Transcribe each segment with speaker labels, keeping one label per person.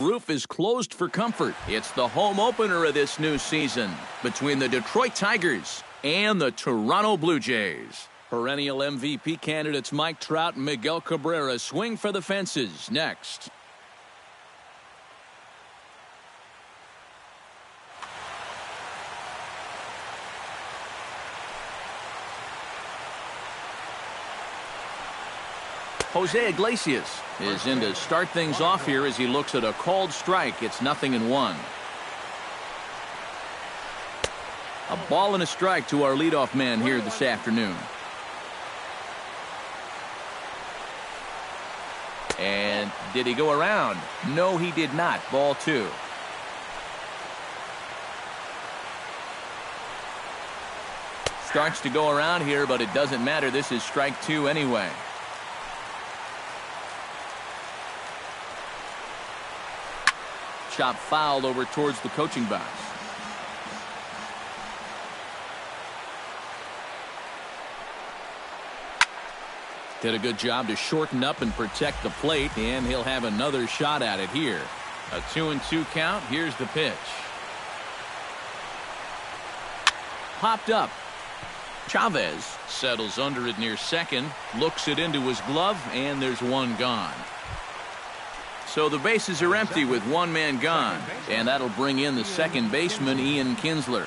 Speaker 1: Roof is closed for comfort. It's the home opener of this new season between the Detroit Tigers and the Toronto Blue Jays. Perennial MVP candidates Mike Trout and Miguel Cabrera swing for the fences next. Jose Iglesias is in to start things off here as he looks at a called strike. It's 0-1. A ball and a strike to our leadoff man here this afternoon. And did he go around? No, he did not. Ball 2. Starts to go around here, but it doesn't matter. This is strike 2 anyway. Chop fouled over towards the coaching box. Did a good job to shorten up and protect the plate, and he'll have another shot at it here. A 2-2 count. Here's the pitch. Popped up. Chavez settles under it near second, looks it into his glove, and there's one gone. So the bases are empty with one man gone, and that'll bring in the second baseman, Ian Kinsler.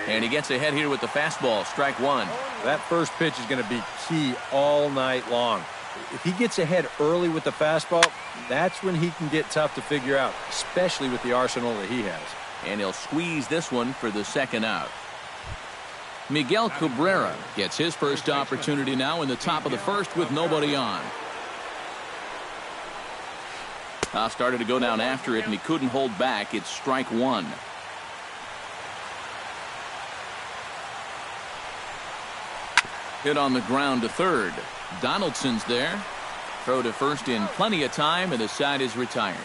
Speaker 1: And he gets ahead here with the fastball, strike 1.
Speaker 2: That first pitch is going to be key all night long. If he gets ahead early with the fastball, that's when he can get tough to figure out, especially with the arsenal that he has.
Speaker 1: And he'll squeeze this one for the second out. Miguel Cabrera gets his first opportunity now in the top of the first with nobody on. Started to go down after it, and he couldn't hold back. It's strike 1. Hit on the ground to third. Donaldson's there. Throw to first in plenty of time, and the side is retired.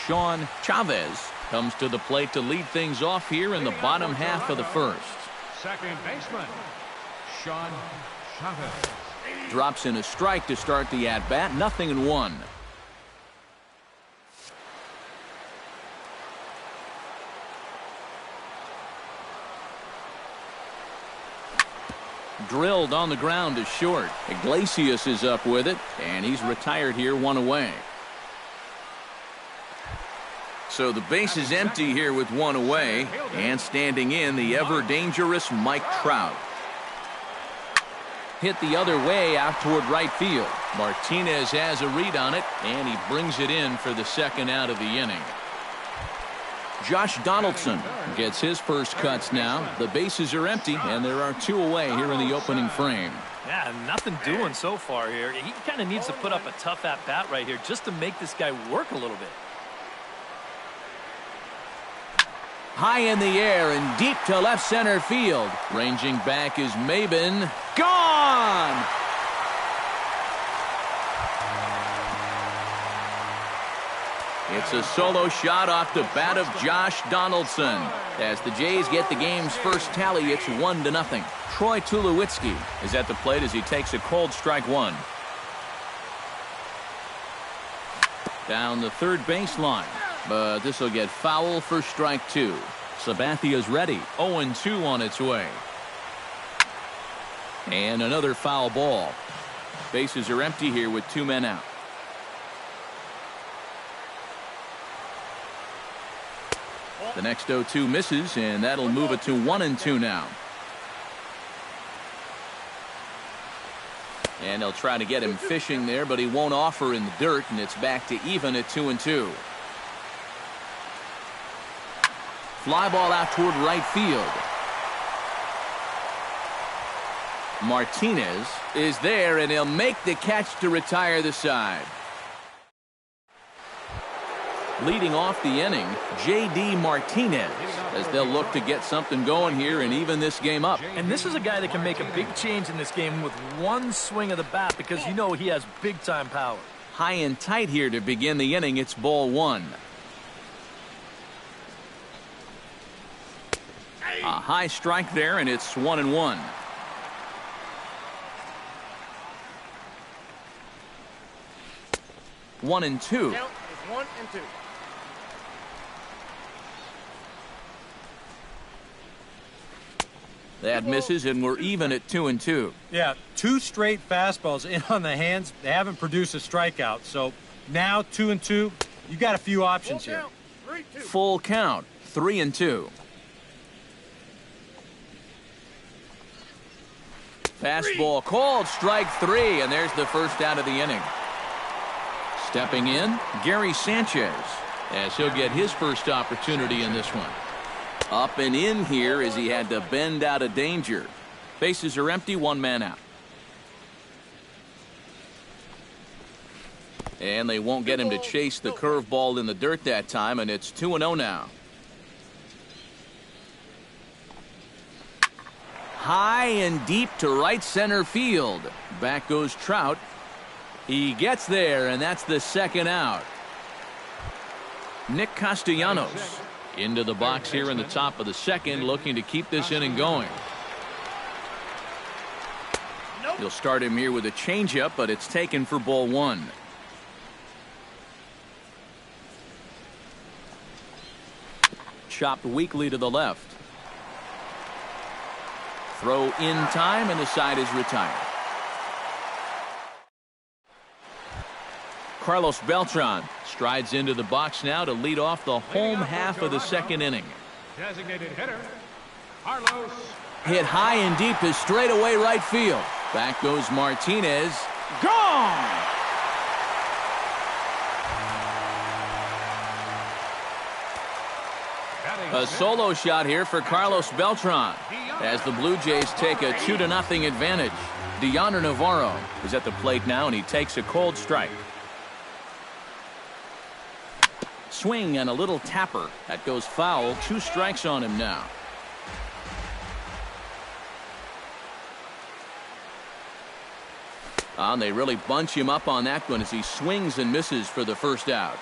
Speaker 1: Sean Chavez comes to the plate to lead things off here in the bottom half of the first.
Speaker 3: Second baseman, Sean Chavez.
Speaker 1: Drops in a strike to start the at-bat. 0-1. Drilled on the ground to short. Iglesias is up with it, and he's retired here, 1 away. So the base is empty here with 1 away, and standing in the ever-dangerous Mike Trout. Hit the other way out toward right field. Martinez has a read on it, and he brings it in for the second out of the inning. Josh Donaldson gets his first cuts now. The bases are empty, and there are 2 away here in the opening frame.
Speaker 4: Yeah, nothing doing so far here. He kind of needs to put up a tough at-bat right here just to make this guy work a little bit.
Speaker 1: High in the air and deep to left center field. Ranging back is Maben. Gone! It's a solo shot off the bat of Josh Donaldson. As the Jays get the game's first tally, it's 1-0. Troy Tulowitzki is at the plate as he takes a cold strike 1. Down the third baseline, but this will get foul for strike 2. Sabathia's ready. 0-2 on its way. And another foul ball. Bases are empty here with 2 men out. The next 0-2 misses, and that'll move it to 1-2 now. And they'll try to get him fishing there, but he won't offer in the dirt, and it's back to even at 2-2. Fly ball out toward right field. Martinez is there, and he'll make the catch to retire the side. Leading off the inning, J.D. Martinez, as they'll look to get something going here and even this game up.
Speaker 4: And this is a guy that can make a big change in this game with one swing of the bat because you know he has big-time power.
Speaker 1: High and tight here to begin the inning. It's ball 1. A high strike there, and it's 1-1. 1-2.
Speaker 5: Count is 1-2.
Speaker 1: That misses, and we're even at 2-2.
Speaker 2: Yeah, 2 straight fastballs in on the hands. They haven't produced a strikeout. So now 2-2, you got a few options here.
Speaker 5: Count, 3-2.
Speaker 1: Full count, 3-2. Fastball called, strike 3, and there's the first out of the inning. Stepping in, Gary Sanchez, as he'll get his first opportunity in this one. Up and in here as he had to bend out of danger. Bases are empty, 1 man out. And they won't get him to chase the curveball in the dirt that time, and it's 2-0 now. High and deep to right center field. Back goes Trout. He gets there, and that's the second out. Nick Castellanos into the box here in the top of the second, looking to keep this inning going. He'll start him here with a changeup, but it's taken for ball 1. Chopped weakly to the left. Throw in time, and the side is retired. Carlos Beltran strides into the box now to lead off the home half of the second inning.
Speaker 3: Designated hitter, Carlos.
Speaker 1: Hit high and deep to straightaway right field. Back goes Martinez. Gone! A solo shot here for Carlos Beltran as the Blue Jays take a 2-0 advantage. Deonder Navarro is at the plate now, and he takes a cold strike. Swing and a little tapper. That goes foul. 2 strikes on him now. And they really bunch him up on that one as he swings and misses for the first out.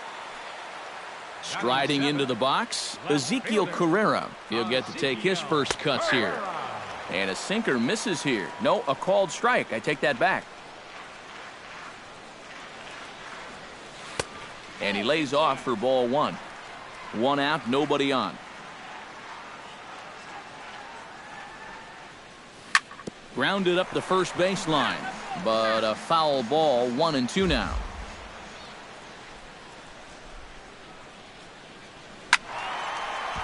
Speaker 1: Striding into the box, Ezekiel Carrera. He'll get to take his first cuts here. And a sinker misses here. No, a called strike. I take that back. And he lays off for ball 1. 1 out, nobody on. Grounded up the first baseline, but a foul ball. 1-2 now.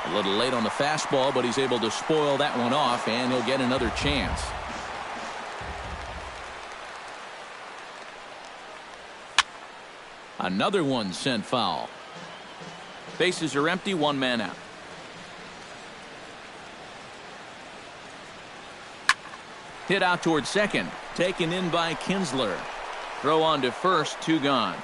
Speaker 1: A little late on the fastball, but he's able to spoil that one off, and he'll get another chance. Another one sent foul. Bases are empty, 1 man out. Hit out toward second. Taken in by Kinsler. Throw on to first, 2 gone.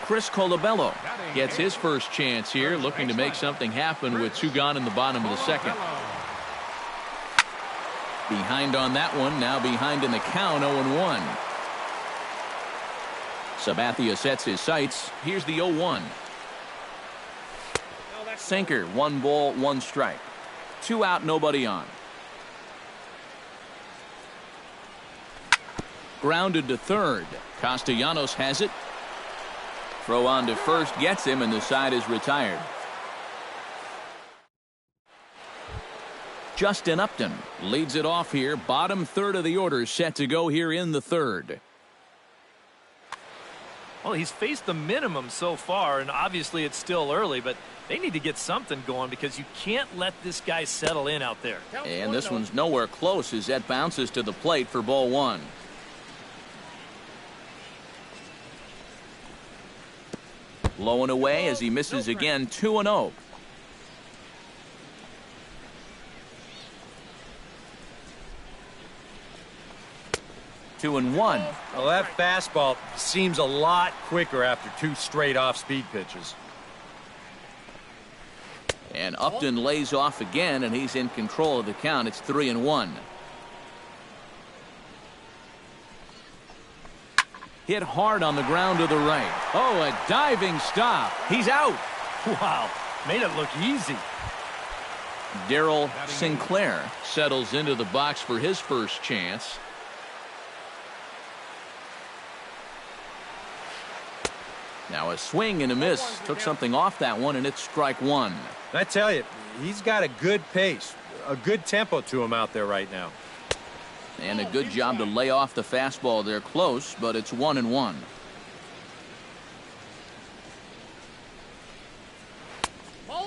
Speaker 1: Chris Colabello gets his first chance here, looking to make something happen with 2 gone in the bottom of the second. Behind on that one, now behind in the count, 0-1. Sabathia sets his sights. Here's the 0-1. Sinker, 1 ball, 1 strike. 2 out, nobody on. Grounded to third. Castellanos has it. Throw on to first, gets him, and the side is retired. Justin Upton leads it off here. Bottom third of the order set to go here in the third.
Speaker 4: Well, he's faced the minimum so far, and obviously it's still early, but they need to get something going because you can't let this guy settle in out there.
Speaker 1: And this one's nowhere close as that bounces to the plate for ball 1. Low and away as he misses again, 2-0. Two and one.
Speaker 2: Well, that fastball seems a lot quicker after 2 straight off-speed pitches.
Speaker 1: And Upton lays off again, and he's in control of the count. It's 3-1. Hit hard on the ground to the right. Oh, a diving stop. He's out.
Speaker 4: Wow, made it look easy.
Speaker 1: Darryl Sinclair settles into the box for his first chance. Now a swing and a miss. Took something off that one, and it's strike one.
Speaker 2: I tell you, he's got a good pace, a good tempo to him out there right now.
Speaker 1: And a good job to lay off the fastball there close, but it's 1-1.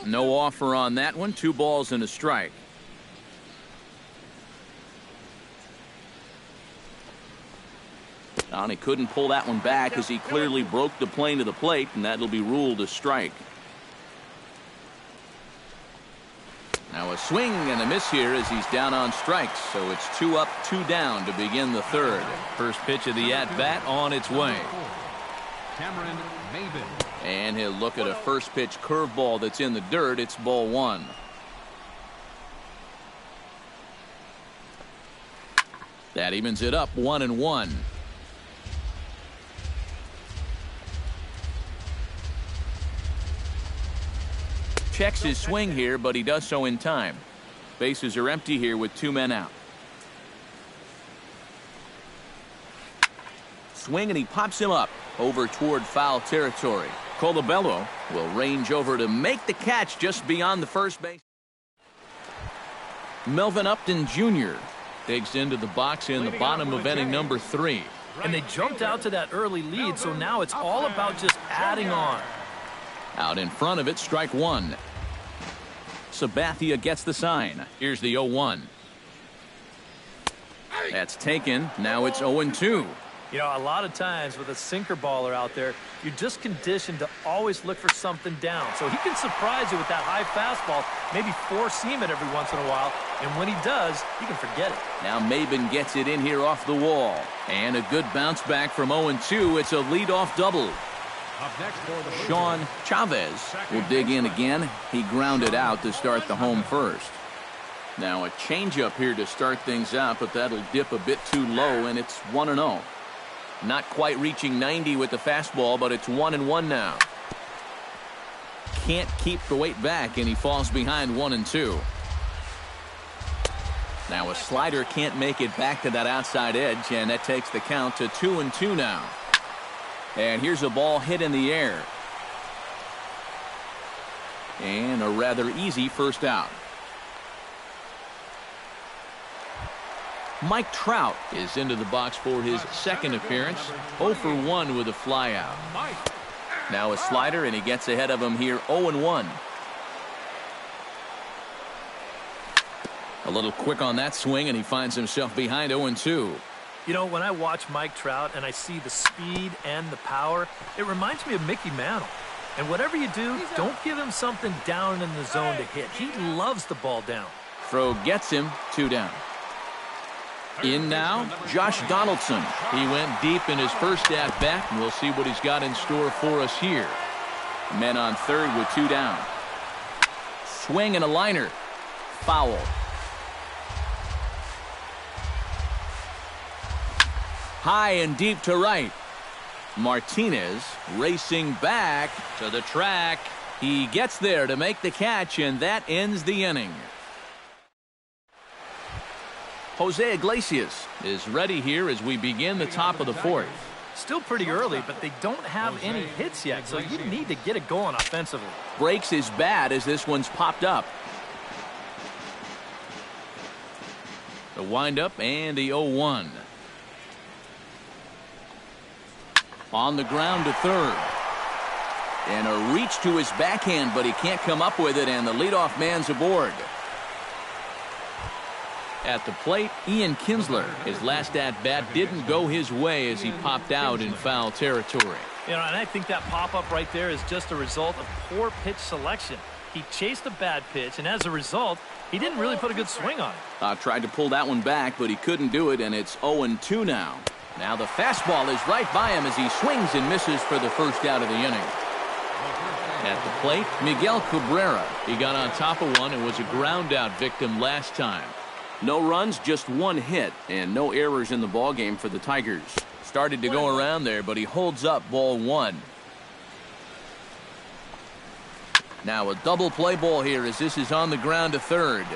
Speaker 1: No offer on that one. 2 balls and a strike. And he couldn't pull that one back as he clearly broke the plane to the plate, and that'll be ruled a strike. Now a swing and a miss here as he's down on strikes, so it's 2 up, 2 down to begin the third. First pitch of the at-bat on its way. And he'll look at a first pitch curveball that's in the dirt. It's ball 1. That evens it up 1-1. Checks his swing here, but he does so in time. Bases are empty here with 2 men out. Swing, and he pops him up over toward foul territory. Colabello will range over to make the catch just beyond the first base. Melvin Upton Jr. digs into the box in the bottom of inning number 3.
Speaker 4: And they jumped out to that early lead, so now it's all about just adding on.
Speaker 1: Out in front of it, strike 1. Sabathia gets the sign. Here's the 0-1. That's taken. Now it's 0-2.
Speaker 4: You know, a lot of times with a sinker baller out there, you're just conditioned to always look for something down. So he can surprise you with that high fastball, maybe four-seam it every once in a while. And when he does, you can forget it.
Speaker 1: Now Maben gets it in here off the wall. And a good bounce back from 0-2. It's a leadoff double. Sean Chavez will dig in again. He grounded out to start the home first. Now a changeup here to start things out, but that'll dip a bit too low, and it's 1-0. Not quite reaching 90 with the fastball, but it's 1-1 now. Can't keep the weight back, and he falls behind 1-2. Now a slider can't make it back to that outside edge, and that takes the count to 2-2 now. And here's a ball hit in the air. And a rather easy first out. Mike Trout is into the box for his second appearance. 0 for 1 with a flyout. Now a slider, and he gets ahead of him here 0-1. A little quick on that swing, and he finds himself behind 0-2.
Speaker 4: You know, when I watch Mike Trout and I see the speed and the power, it reminds me of Mickey Mantle. And whatever you do, don't give him something down in the zone to hit. He loves the ball down.
Speaker 1: Throw gets him, 2 down. In now, Josh Donaldson. He went deep in his first at-bat, and we'll see what he's got in store for us here. Men on third with 2 down. Swing and a liner. Foul. High and deep to right. Martinez racing back to the track. He gets there to make the catch, and that ends the inning. Jose Iglesias is ready here as we begin the top of the 4th.
Speaker 4: Still pretty early, but they don't have any hits yet, so you need to get it going offensively.
Speaker 1: Breaks is bad as this one's popped up. The windup and the 0-1. On the ground to third. And a reach to his backhand, but he can't come up with it, and the leadoff man's aboard. At the plate, Ian Kinsler. His last at-bat didn't go his way as he popped out in foul territory.
Speaker 4: You know, and I think that pop-up right there is just a result of poor pitch selection. He chased a bad pitch, and as a result, he didn't really put a good swing on it.
Speaker 1: Tried to pull that one back, but he couldn't do it, and it's 0-2 now. Now the fastball is right by him as he swings and misses for the first out of the inning. At the plate, Miguel Cabrera. He got on top of one and was a ground out victim last time. No runs, just 1 hit, and no errors in the ballgame for the Tigers. Started to go around there, but he holds up ball 1. Now a double play ball here as this is on the ground to third.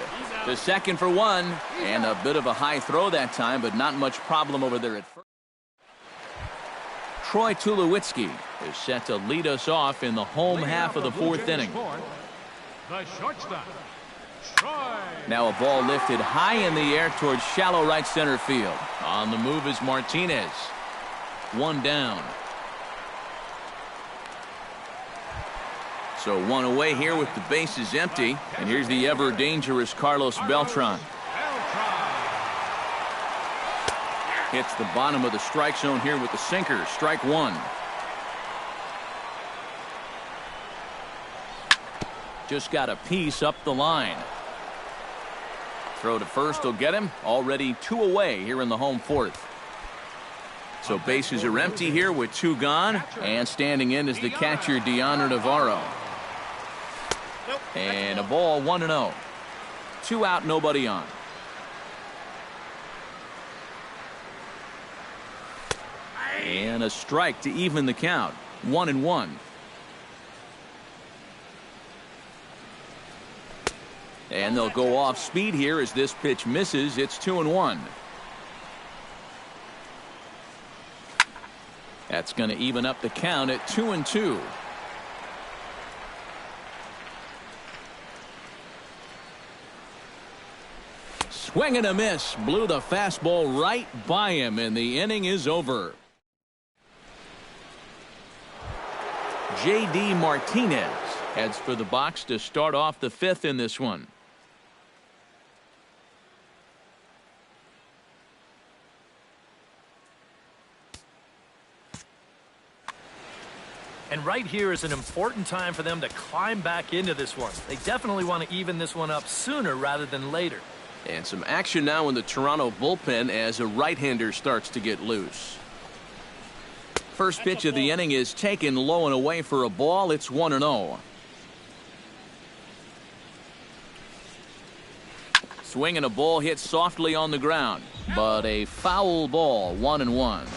Speaker 1: To second for 1, and a bit of a high throw that time, but not much problem over there at first. Troy Tulowitzki is set to lead us off in the home half of the fourth inning.
Speaker 3: The shortstop, Troy.
Speaker 1: Now a ball lifted high in the air towards shallow right center field. On the move is Martinez. One down. So one away here with the bases empty. And here's the ever dangerous Carlos Beltran. Hits the bottom of the strike zone here with the sinker. Strike one. Just got a piece up the line. Throw to first will get him. Already two away here in the home fourth. So bases are empty here with two gone. And standing in is the catcher, Deanna Navarro. And a ball, 1-0. 2 out, nobody on. And a strike to even the count. 1-1. And they'll go off speed here as this pitch misses. It's 2-1. That's going to even up the count at 2-2. Swing and a miss. Blew the fastball right by him, and the inning is over. J.D. Martinez heads for the box to start off the fifth in this one.
Speaker 4: And right here is an important time for them to climb back into this one. They definitely want to even this one up sooner rather than later.
Speaker 1: And some action now in the Toronto bullpen as a right-hander starts to get loose. First pitch of the inning is taken low and away for a ball. It's 1-0. Swing and a ball hit softly on the ground, but a foul ball. 1-1.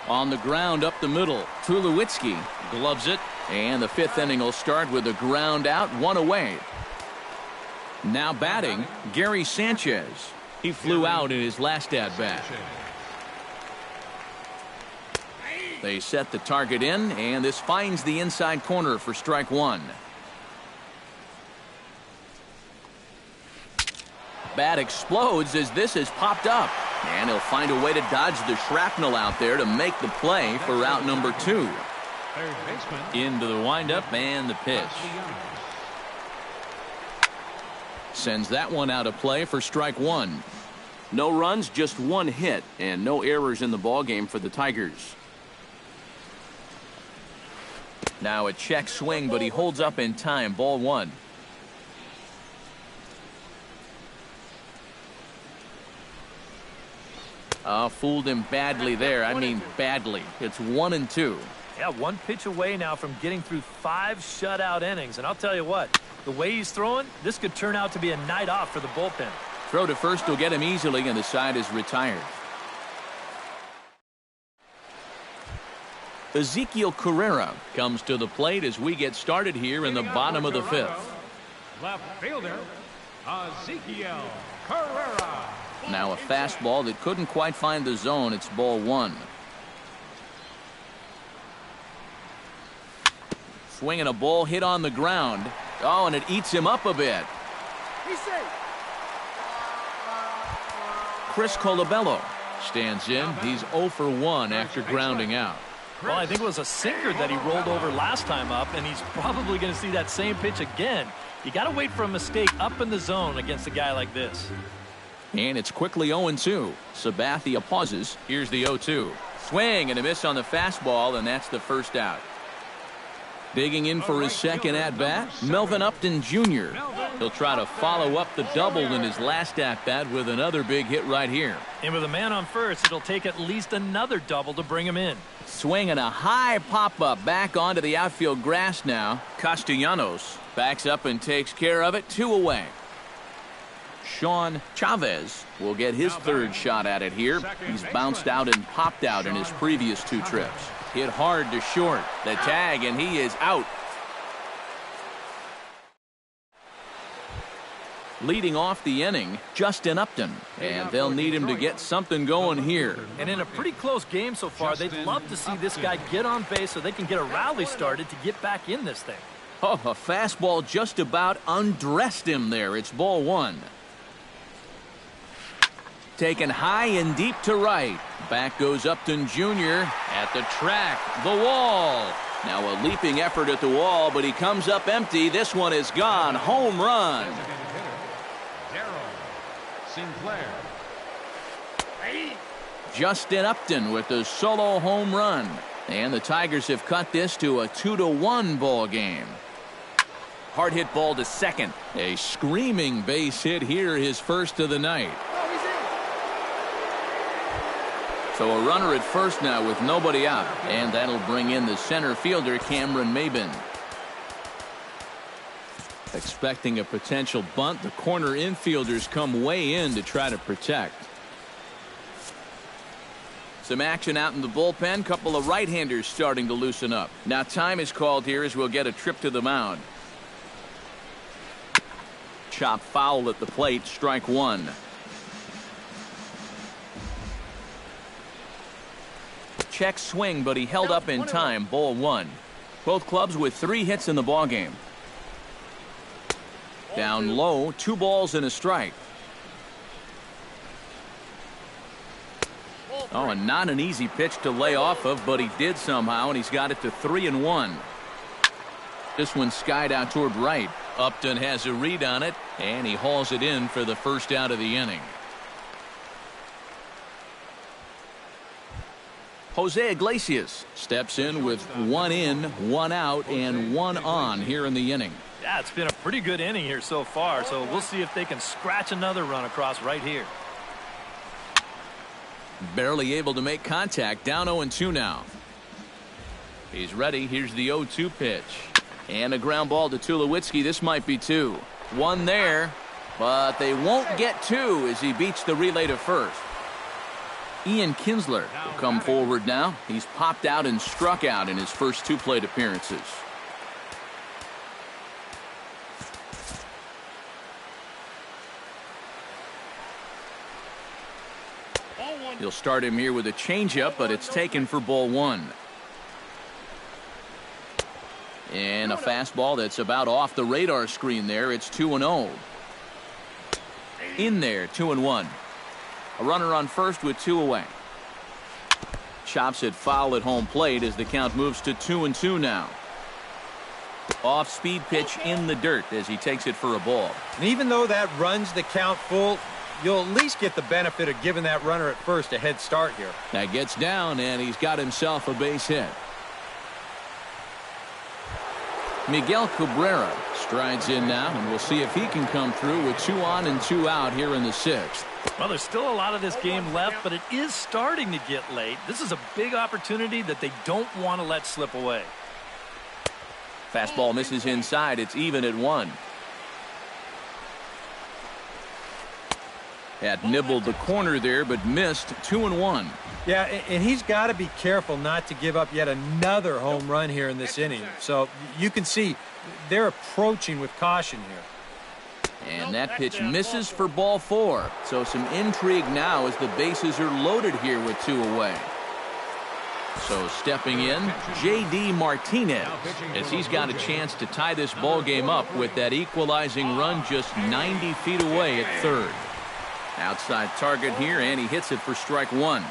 Speaker 1: On the ground up the middle, Tulowitzki gloves it, and the fifth inning will start with a ground out, one away. Now batting, Gary Sanchez. He flew out in his last at-bat. They set the target in, and this finds the inside corner for strike one. Bat explodes as this has popped up. And he'll find a way to dodge the shrapnel out there to make the play for out number two. Into the windup and the pitch. Sends that one out of play for strike one. No runs, just one hit, and no errors in the ballgame for the Tigers. Now a check swing, but he holds up in time. Ball one. Fooled him badly there. I mean badly. It's 1-2.
Speaker 4: Yeah, one pitch away now from getting through 5 shutout innings. And I'll tell you what, the way he's throwing, this could turn out to be a night off for the bullpen.
Speaker 1: Throw to first will get him easily, and the side is retired. Ezekiel Carrera comes to the plate as we get started here in the bottom of the fifth.
Speaker 3: Left fielder, Ezekiel Carrera.
Speaker 1: Now a fastball that couldn't quite find the zone. It's ball one. Swinging a ball hit on the ground. Oh, and it eats him up a bit. Chris Colabello stands in. He's 0 for 1 after grounding out.
Speaker 4: Well, I think it was a sinker that he rolled over last time up, and he's probably going to see that same pitch again. You got to wait for a mistake up in the zone against a guy like this.
Speaker 1: And it's quickly 0-2. Sabathia pauses. Here's the 0-2. Swing and a miss on the fastball, and that's the first out. Digging in for his second at-bat, Melvin Upton Jr. He'll try to follow up the double in his last at-bat with another big hit right here.
Speaker 4: And with a man on first, it'll take at least another double to bring him in.
Speaker 1: Swing and a high pop-up back onto the outfield grass now. Castellanos backs up and takes care of it. 2 away. Sean Chavez will get his third shot at it here. He's bounced out and popped out in his previous 2 trips. Hit hard to short. The tag, and he is out. Leading off the inning, Justin Upton. And they'll need him to get something going here.
Speaker 4: And in a pretty close game so far, they'd love to see this guy get on base so they can get a rally started to get back in this thing.
Speaker 1: Oh, a fastball just about undressed him there. It's ball one. Taken high and deep to right. Back goes Upton Jr. at the track. The wall. Now a leaping effort at the wall, but he comes up empty. This one is gone. Home run.
Speaker 3: Sinclair.
Speaker 1: Justin Upton with the solo home run. And the Tigers have cut this to a 2-1 ball game. Hard hit ball to second. A screaming base hit here, his first of the night. So a runner at first now with nobody out. And that'll bring in the center fielder, Cameron Maben. Expecting a potential bunt, the corner infielders come way in to try to protect. Some action out in the bullpen. Couple of right-handers starting to loosen up. Now time is called here as we'll get a trip to the mound. Chop foul at the plate. Strike one. Check swing, but he held up in time. Ball one. Both clubs with 3 hits in the ballgame. Down low, 2 balls and a strike. Oh, and not an easy pitch to lay off of, but he did somehow, and he's got it to 3-1. This one skied out toward right. Upton has a read on it, and he hauls it in for the first out of the inning. Jose Iglesias steps in with 1 in, 1 out, and 1 on here in the inning.
Speaker 4: Yeah, it's been a pretty good inning here so far, so we'll see if they can scratch another run across right here.
Speaker 1: Barely able to make contact. Down 0-2 now. He's ready. Here's the 0-2 pitch. And a ground ball to Tulowitzki. This might be 2. 1 there, but they won't get 2 as he beats the relay to first. Ian Kinsler will come forward now. He's popped out and struck out in his first 2 plate appearances. He'll start him here with a changeup, but it's taken for ball one. And a fastball that's about off the radar screen there. It's 2-0. In there, 2-1. A runner on first with 2 away. Chops it foul at home plate as the count moves to 2-2 now. Off speed pitch in the dirt as he takes it for a ball.
Speaker 2: And even though that runs the count full, you'll at least get the benefit of giving that runner at first a head start here.
Speaker 1: That gets down, and he's got himself a base hit. Miguel Cabrera strides in now, and we'll see if he can come through with 2 on and 2 out here in the 6th.
Speaker 4: Well, there's still a lot of this game left, but it is starting to get late. This is a big opportunity that they don't want to let slip away.
Speaker 1: Fastball misses inside. It's even at 1. Had nibbled the corner there, but missed. 2-1.
Speaker 2: Yeah, and he's got to be careful not to give up yet another home run here in this inning. So you can see they're approaching with caution here.
Speaker 1: And that pitch misses for ball 4. So some intrigue now as the bases are loaded here with 2 away. So stepping in, J.D. Martinez, as he's got a chance to tie this ball game up with that equalizing run just 90 feet away at third. Outside target here, and he hits it for strike 1.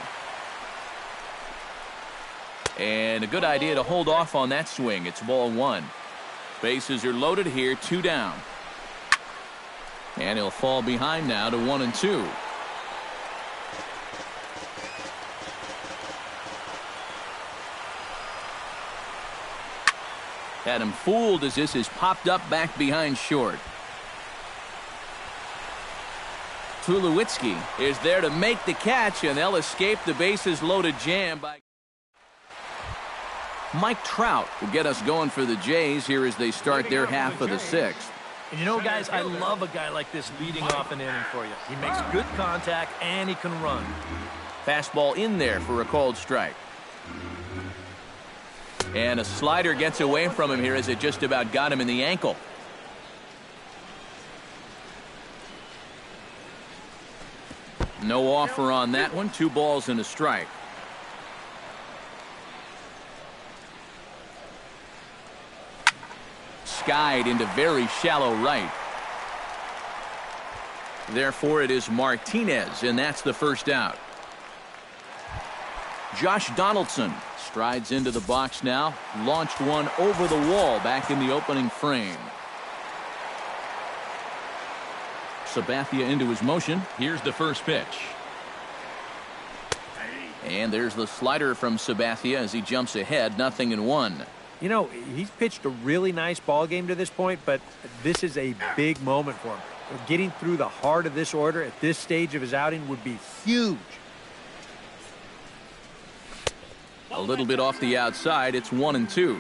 Speaker 1: And a good idea to hold off on that swing. It's ball 1. Bases are loaded here, 2 down. And he'll fall behind now to 1-2. Had him fooled as this is popped up back behind short. Tulowitzki is there to make the catch, and they'll escape the bases loaded jam by Mike Trout will get us going for the Jays here as they start their half of the 6th.
Speaker 4: And you know, guys, I love a guy like this leading off an inning for you. He makes good contact, and he can run.
Speaker 1: Fastball in there for a called strike. And a slider gets away from him here as it just about got him in the ankle. No offer on that one. 2 balls and a strike. Skied into very shallow right. Therefore, it is Martinez, and that's the first out. Josh Donaldson strides into the box now. Launched one over the wall back in the opening frame. Sabathia into his motion. Here's the first pitch. And there's the slider from Sabathia as he jumps ahead, 0-1.
Speaker 2: You know, he's pitched a really nice ball game to this point, but this is a big moment for him. Getting through the heart of this order at this stage of his outing would be huge.
Speaker 1: A little bit off the outside. It's 1-2.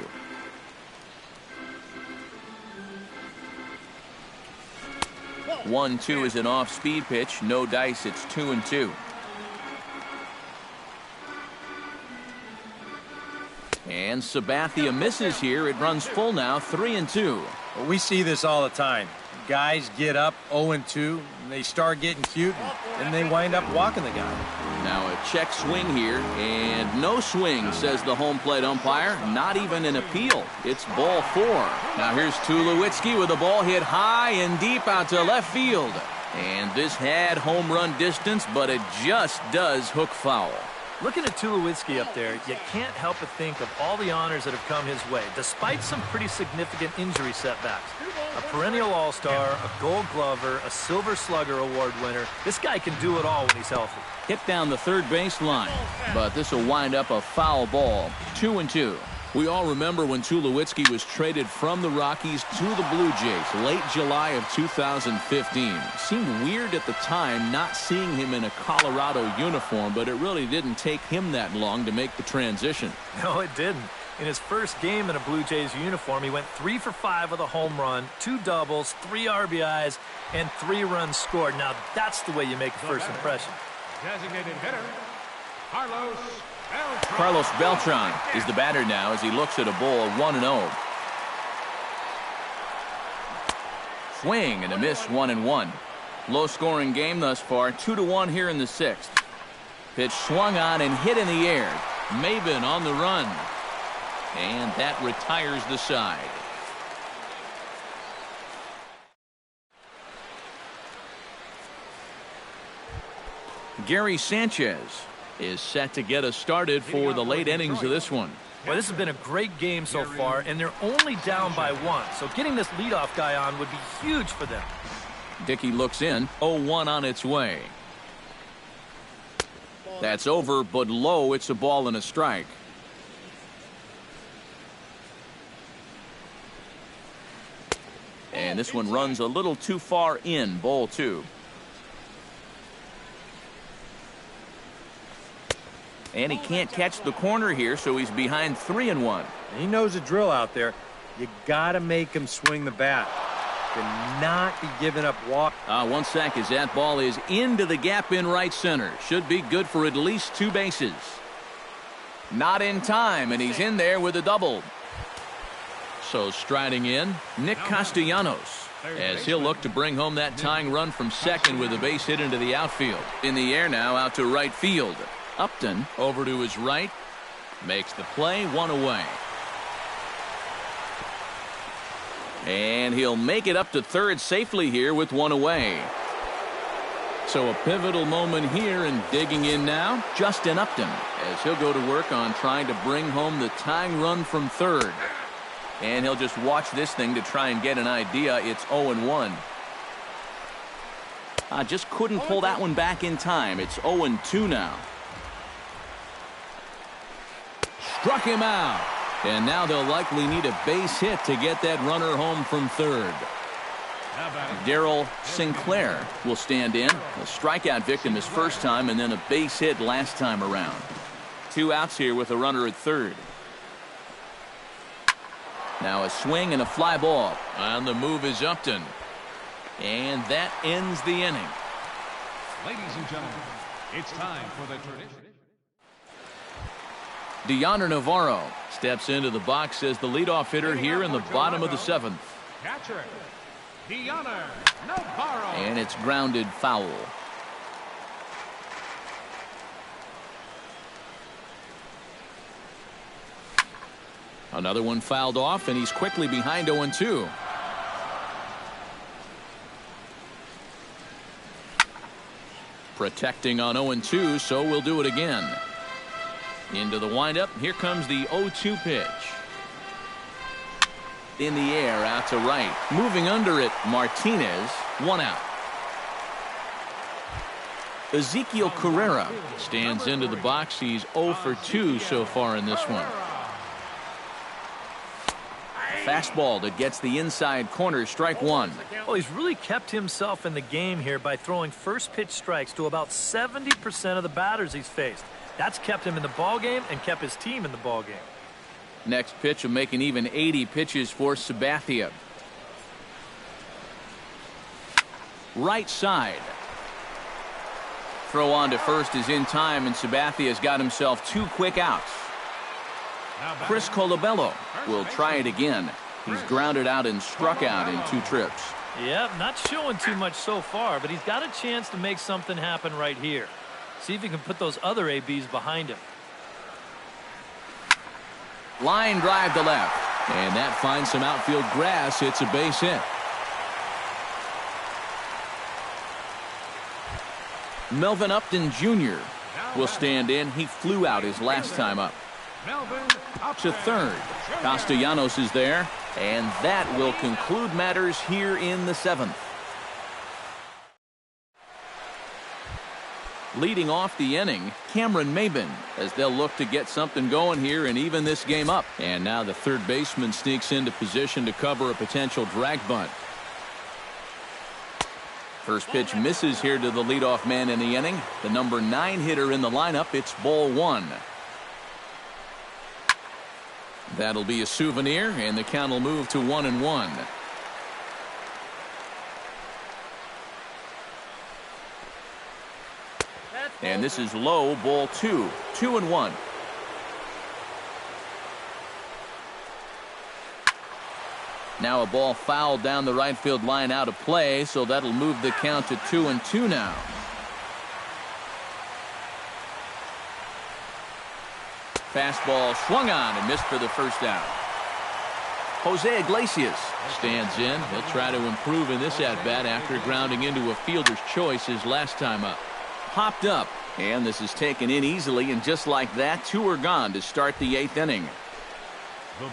Speaker 1: One-two is an off-speed pitch. No dice. It's 2-2. And Sabathia misses here. It runs full now. 3-2.
Speaker 2: Well, we see this all the time. Guys get up 0-2, and they start getting cute, and they wind up walking the guy.
Speaker 1: Now a check swing here, and no swing, says the home plate umpire. Not even an appeal. It's ball 4. Now here's Tulowitzki with the ball hit high and deep out to left field. And this had home run distance, but it just does hook foul.
Speaker 4: Looking at Tulowitzki up there, you can't help but think of all the honors that have come his way, despite some pretty significant injury setbacks. A perennial all-star, a gold glover, a silver slugger award winner. This guy can do it all when he's healthy.
Speaker 1: Hit down the third base line, but this will wind up a foul ball. 2-2. We all remember when Tulowitzki was traded from the Rockies to the Blue Jays late July of 2015. Seemed weird at the time not seeing him in a Colorado uniform, but it really didn't take him that long to make the transition.
Speaker 4: No, it didn't. In his first game in a Blue Jays uniform, he went 3 for 5 with a home run, 2 doubles, 3 RBIs, and 3 runs scored. Now, that's the way you make a first impression.
Speaker 3: Designated hitter,
Speaker 1: Carlos Beltran is the batter now as he looks at a ball 1-0. Swing and a miss, 1-1. Low-scoring game thus far, 2-1 here in the 6th. Pitch swung on and hit in the air. Maben on the run. And that retires the side. Gary Sanchez is set to get us started for the late innings of this one.
Speaker 4: Well, this has been a great game so far, and they're only down by 1. So getting this leadoff guy on would be huge for them.
Speaker 1: Dickey looks in. 0-1 on its way. That's over, but low. It's a ball and a strike. And this one runs a little too far in. Ball 2. And he can't catch the corner here, so he's behind 3-1.
Speaker 2: He knows the drill out there. You got to make him swing the bat. Cannot be giving up walk.
Speaker 1: 1 sack as that ball is into the gap in right center. Should be good for at least 2 bases. Not in time, and he's in there with a double. So striding in, Nick Castellanos, as he'll look to bring home that tying run from second with a base hit into the outfield. In the air now, out to right field. Upton over to his right, makes the play, 1 away. And he'll make it up to third safely here with 1 away. So a pivotal moment here, and digging in now, Justin Upton, as he'll go to work on trying to bring home the tying run from third. And he'll just watch this thing to try and get an idea. It's 0-1. Just couldn't pull that one back in time. It's 0-2 now. Struck him out. And now they'll likely need a base hit to get that runner home from third. Darryl Sinclair will stand in. A strikeout victim his first time, and then a base hit last time around. 2 outs here with a runner at third. Now a swing and a fly ball. On the move is Upton. And that ends the inning.
Speaker 3: Ladies and gentlemen, it's time for the tradition.
Speaker 1: Deoner Navarro steps into the box as the leadoff hitter here in the bottom of the 7th.
Speaker 3: Catcher, Deoner Navarro.
Speaker 1: And it's grounded foul. Another one fouled off, and he's quickly behind 0-2. Protecting on 0-2, so we'll do it again. Into the windup. Here comes the 0-2 pitch. In the air, out to right. Moving under it, Martinez. 1 out. Ezekiel Carrera stands into the box. He's 0 for 2 so far in this one. Fastball that gets the inside corner, strike 1.
Speaker 4: Well, he's really kept himself in the game here by throwing first pitch strikes to about 70% of the batters he's faced. That's kept him in the ball game and kept his team in the ball game.
Speaker 1: Next pitch will make an even 80 pitches for Sabathia. Right side. Throw on to first is in time, and Sabathia's got himself 2 quick outs. Chris Colabello will try it again. He's grounded out and struck out in 2 trips.
Speaker 4: Yeah, not showing too much so far, but he's got a chance to make something happen right here. See if he can put those other ABs behind him.
Speaker 1: Line drive to left. And that finds some outfield grass. It's a base hit. Melvin Upton Jr. will stand in. He flew out his last time up. To third. Castellanos is there. And that will conclude matters here in the 7th. Leading off the inning, Cameron Maben, as they'll look to get something going here and even this game up. And now the third baseman sneaks into position to cover a potential drag bunt. First pitch misses here to the leadoff man in the inning. The number 9 hitter in the lineup. It's ball 1. That'll be a souvenir, and the count will move to 1-1. And this is low, ball 2. 2-1. Now a ball fouled down the right field line out of play, so that'll move the count to 2-2 now. Fastball swung on and missed for the first out. Jose Iglesias stands in. He'll try to improve in this at-bat after grounding into a fielder's choice his last time up. Popped up, and this is taken in easily, and just like that, 2 are gone to start the 8th inning.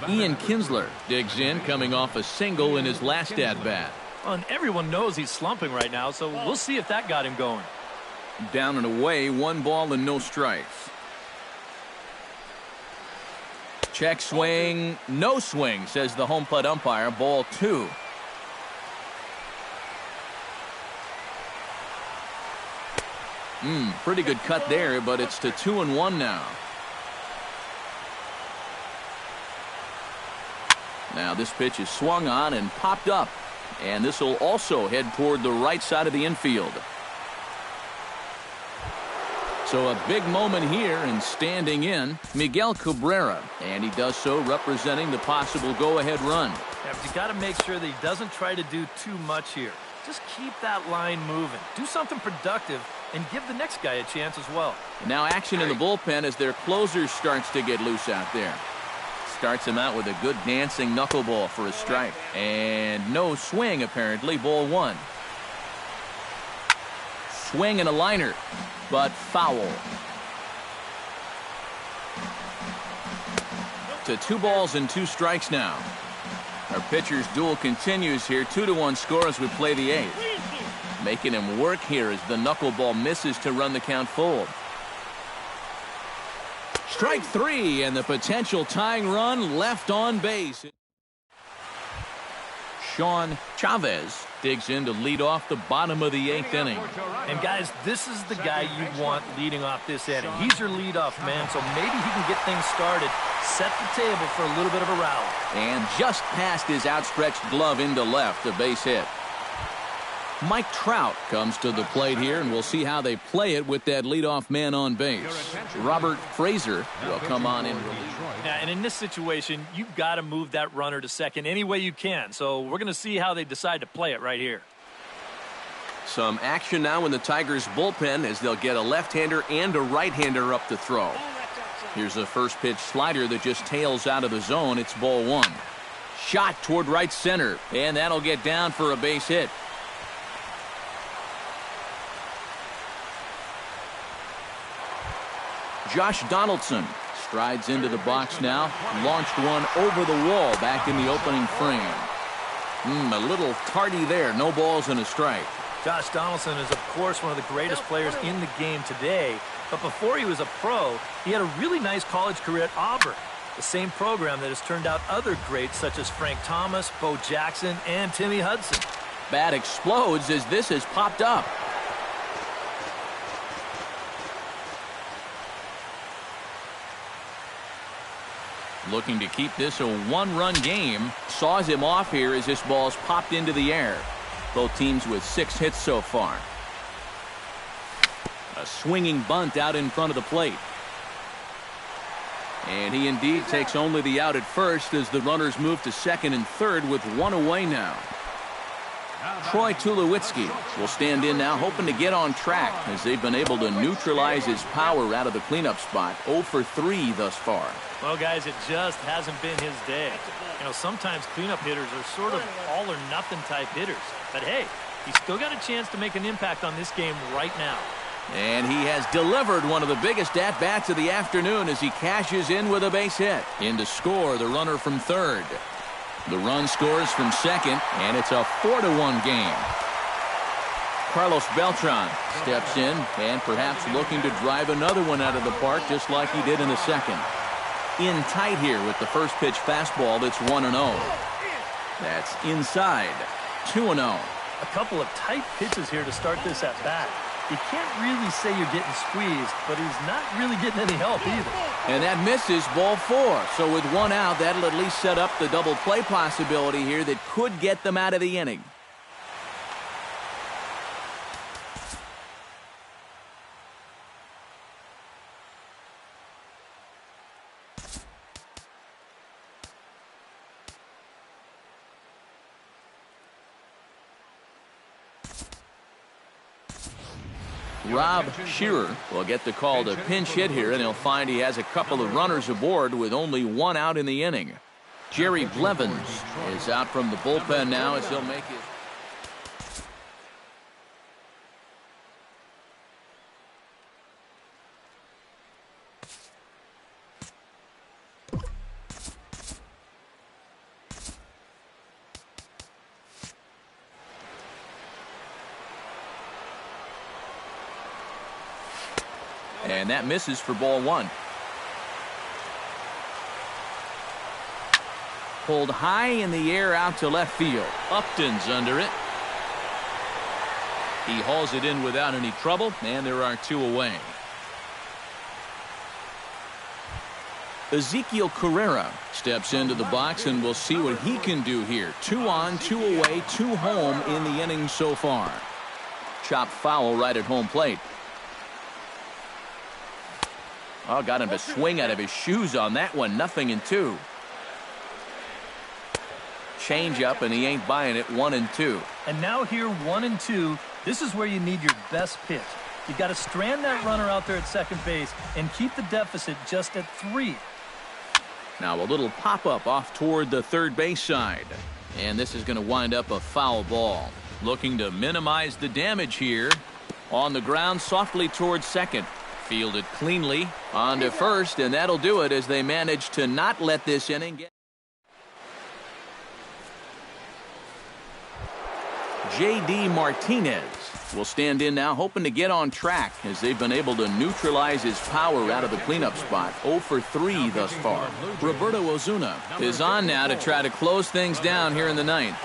Speaker 1: Ian Kinsler digs in, coming off a single in his last at-bat.
Speaker 4: Well, and everyone knows he's slumping right now, so we'll see if that got him going.
Speaker 1: Down and away, 1 ball and no strikes. Check swing, no swing, says the home plate umpire. Ball 2. Pretty good cut there, but it's to 2-1 now. Now this pitch is swung on and popped up, and this will also head toward the right side of the infield. So a big moment here, and standing in, Miguel Cabrera, and he does so representing the possible go-ahead run.
Speaker 4: Yeah, but you got to make sure that he doesn't try to do too much here. Just keep that line moving. Do something productive and give the next guy a chance as well.
Speaker 1: And now action in the bullpen as their closer starts to get loose out there. Starts him out with a good dancing knuckleball for a strike. And no swing, apparently. Ball 1. Swing and a liner, but foul. To 2 balls and 2 strikes now. Our pitcher's duel continues here. 2-1 score as we play the 8th. Making him work here as the knuckleball misses to run the count full. Strike 3, and the potential tying run left on base. Sean Chavez digs in to lead off the bottom of the 8th inning.
Speaker 4: And guys, this is the guy you want leading off this inning. He's your leadoff man, so maybe he can get things started, set the table for a little bit of a rally.
Speaker 1: And just past his outstretched glove into left, a base hit. Mike Trout comes to the plate here, and we'll see how they play it with that leadoff man on base. Robert Fraser will come on in relief.
Speaker 4: Yeah, and in this situation, you've got to move that runner to second any way you can. So we're going to see how they decide to play it right here.
Speaker 1: Some action now in the Tigers bullpen as they'll get a left-hander and a right-hander up to throw. Here's a first pitch slider that just tails out of the zone. It's ball one. Shot toward right center, and that'll get down for a base hit. Josh Donaldson strides into the box now. Launched one over the wall back in the opening frame. A little tardy there. No balls and a strike.
Speaker 4: Josh Donaldson is, of course, one of the greatest players in the game today. But before he was a pro, he had a really nice college career at Auburn, the same program that has turned out other greats such as Frank Thomas, Bo Jackson, and Timmy Hudson.
Speaker 1: Bat explodes as this has popped up. Looking to keep this a one-run game. Saws him off here as this ball's popped into the air. Both teams with 6 hits so far. A swinging bunt out in front of the plate. And he indeed takes only the out at first as the runners move to second and third with 1 away now. Troy Tulowitzki will stand in now, hoping to get on track as they've been able to neutralize his power out of the cleanup spot. 0 for 3 thus far.
Speaker 4: Well, guys, it just hasn't been his day. You know, sometimes cleanup hitters are sort of all or nothing type hitters. But hey, he's still got a chance to make an impact on this game right now.
Speaker 1: And he has delivered one of the biggest at-bats of the afternoon as he cashes in with a base hit. In to score the runner from third. The run scores from second, and it's a 4-1 game. Carlos Beltran steps in and perhaps looking to drive another one out of the park just like he did in the second. In tight here with the first pitch fastball that's 1-0. That's inside. 2-0.
Speaker 4: A couple of tight pitches here to start this at bat. You can't really say you're getting squeezed, but he's not really getting any help either.
Speaker 1: And that misses, ball 4. So with 1 out, that'll at least set up the double play possibility here that could get them out of the inning. Rob Shearer will get the call to pinch hit here, and he'll find he has a couple of runners aboard with only 1 out in the inning. Jerry Blevins is out from the bullpen now as he'll make it. And that misses for ball 1. Pulled high in the air out to left field. Upton's under it. He hauls it in without any trouble, and there are 2 away. Ezekiel Carrera steps into the box, and we'll see what he can do here. 2 on, 2 away, 2 home in the inning so far. Chopped foul right at home plate. Oh, got him to swing out of his shoes on that one. 0-2. Change up, and he ain't buying it. 1-2.
Speaker 4: And now here, 1-2. This is where you need your best pitch. You got to strand that runner out there at second base and keep the deficit just at 3.
Speaker 1: Now a little pop-up off toward the third base side. And this is going to wind up a foul ball. Looking to minimize the damage here. On the ground, softly towards second. Fielded cleanly on to first, and that'll do it as they manage to not let this inning get. J.D. Martinez will stand in now, hoping to get on track as they've been able to neutralize his power out of the cleanup spot. 0 for 3 thus far. Roberto Ozuna is on now to try to close things down here in the ninth.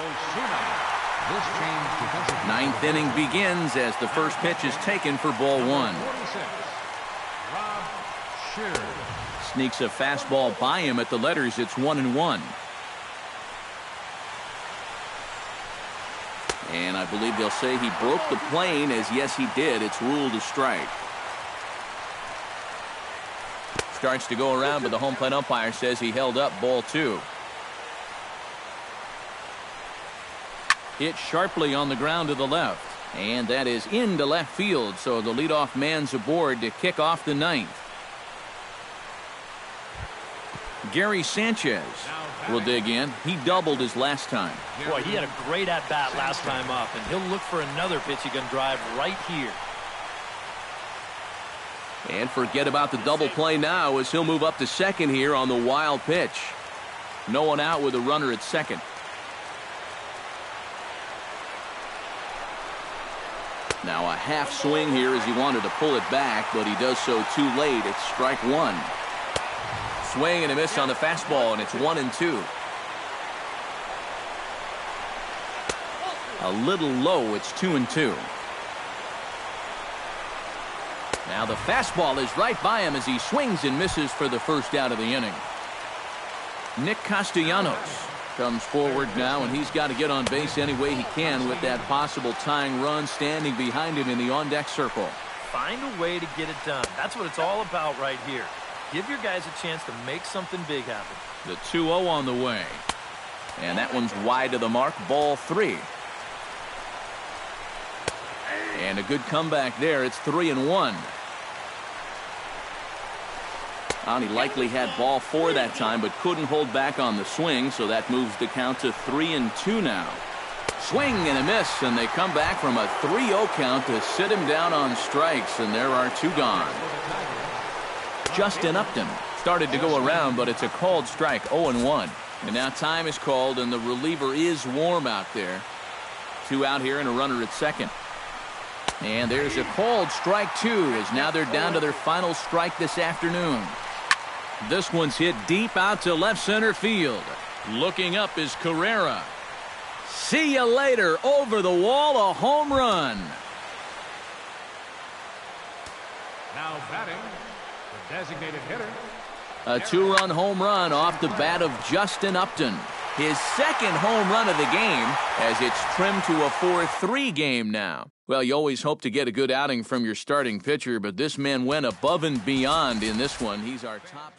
Speaker 1: Ninth inning begins as the first pitch is taken for ball 1. Sneaks a fastball by him at the letters. It's 1-1. And I believe they'll say he broke the plane, as yes he did. It's ruled a strike. Starts to go around, but the home plate umpire says he held up. Ball 2. Hit sharply on the ground to the left. And that is into left field, so the leadoff man's aboard to kick off the ninth. Gary Sanchez will dig in. He doubled his last time.
Speaker 4: Boy, he had a great at-bat last time up, and he'll look for another pitch he can drive right here.
Speaker 1: And forget about the double play now as he'll move up to second here on the wild pitch. No one out with a runner at second. Now a half swing here as he wanted to pull it back, but he does so too late. It's strike one. Swing and a miss on the fastball, and it's 1-2. A little low. It's 2-2. Now the fastball is right by him as he swings and misses for the first out of the inning. Nick Castellanos comes forward now, and he's got to get on base any way he can with that possible tying run standing behind him in the on-deck circle.
Speaker 4: Find a way to get it done. That's what it's all about right here. Give your guys a chance to make something big happen.
Speaker 1: The 2-0 on the way. And that one's wide to the mark. Ball 3. And a good comeback there. It's 3-1. He likely had ball 4 that time, but couldn't hold back on the swing, so that moves the count to 3-2 now. Swing and a miss, and they come back from a 3-0 count to sit him down on strikes, and there are 2 gone. Justin Upton started to go around, but it's a called strike, 0-1. And now time is called, and the reliever is warm out there. 2 out here and a runner at second. And there's a called strike 2, as now they're down to their final strike this afternoon. This one's hit deep out to left center field. Looking up is Carrera. See you later. Over the wall, a home run.
Speaker 3: Now batting, the designated hitter.
Speaker 1: A 2-run home run off the bat of Justin Upton. His second home run of the game, as it's trimmed to a 4-3 game now. Well, you always hope to get a good outing from your starting pitcher, but this man went above and beyond in this one. He's our top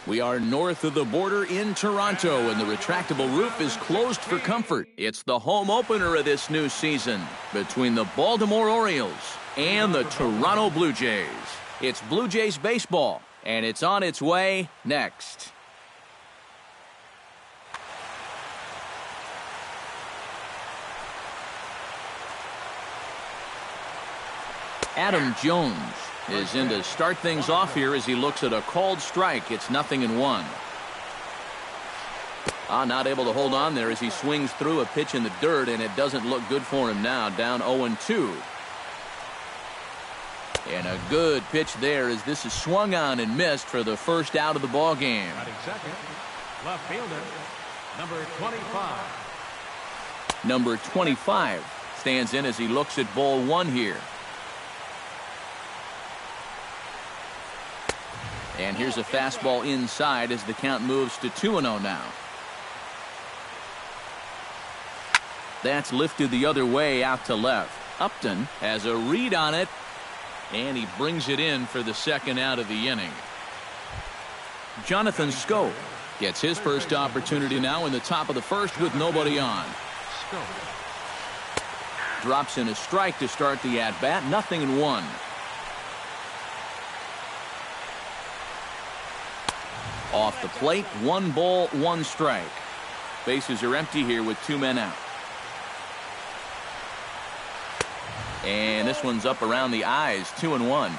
Speaker 1: We are north of the border in Toronto, and the retractable roof is closed for comfort. It's the home opener of this new season between the Baltimore Orioles and the Toronto Blue Jays. It's Blue Jays baseball, and it's on its way next. Adam Jones is in to start things off here as he looks at a called strike. It's 0-1. Not able to hold on there as he swings through a pitch in the dirt, and it doesn't look good for him now. Down 0-2. And a good pitch there as this is swung on and missed for the first out of the ball game.
Speaker 3: Second, left fielder, number 25.
Speaker 1: Number 25 stands in as he looks at ball one here. And here's a fastball inside as the count moves to 2-0 now. That's lifted the other way out to left. Upton has a read on it, and he brings it in for the second out of the inning. Jonathan Scope gets his first opportunity now in the top of the first with nobody on. Drops in a strike to start the at-bat. 0-1. Off the plate, 1 ball, 1 strike. Bases are empty here with 2 men out. And this one's up around the eyes, 2-1.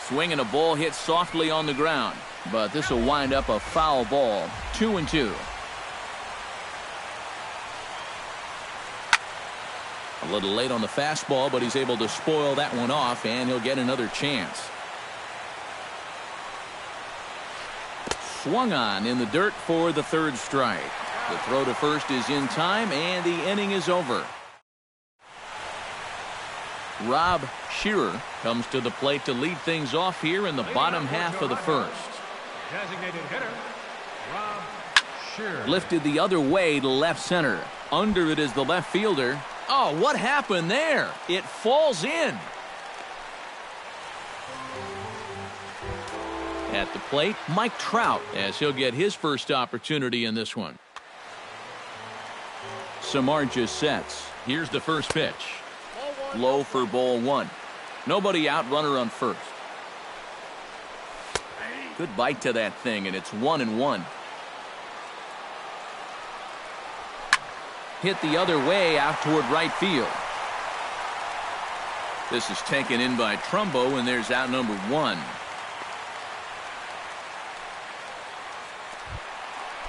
Speaker 1: Swing and a ball hit softly on the ground, but this will wind up a foul ball, 2-2. A little late on the fastball, but he's able to spoil that one off, and he'll get another chance. Swung on in the dirt for the third strike. The throw to first is in time, and the inning is over. Rob Shearer comes to the plate to lead things off here in the bottom half of the first.
Speaker 3: Designated hitter, Rob Shearer.
Speaker 1: Lifted the other way to left center. Under it is the left fielder. Oh, what happened there? It falls in. At the plate, Mike Trout, as he'll get his first opportunity in this one. Samar just sets. Here's the first pitch. Low for ball one. Nobody out, runner on first. Good bite to that thing, and it's 1-1. Hit the other way out toward right field. This is taken in by Trumbo, and there's out number 1.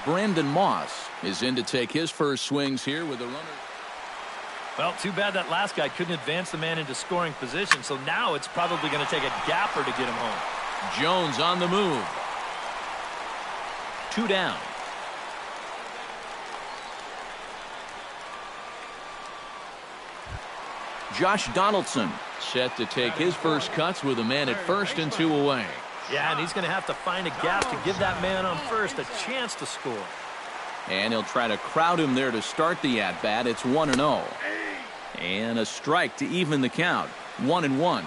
Speaker 1: Brandon Moss is in to take his first swings here with a runner.
Speaker 4: Well, too bad that last guy couldn't advance the man into scoring position, so now it's probably going to take a gapper to get him home.
Speaker 1: Jones on the move. 2 down. Josh Donaldson set to take his first cuts with a man at first and 2 away.
Speaker 4: Yeah, and he's going to have to find a gap to give that man on first a chance to score.
Speaker 1: And he'll try to crowd him there to start the at-bat. It's 1-0. And a strike to even the count. 1-1.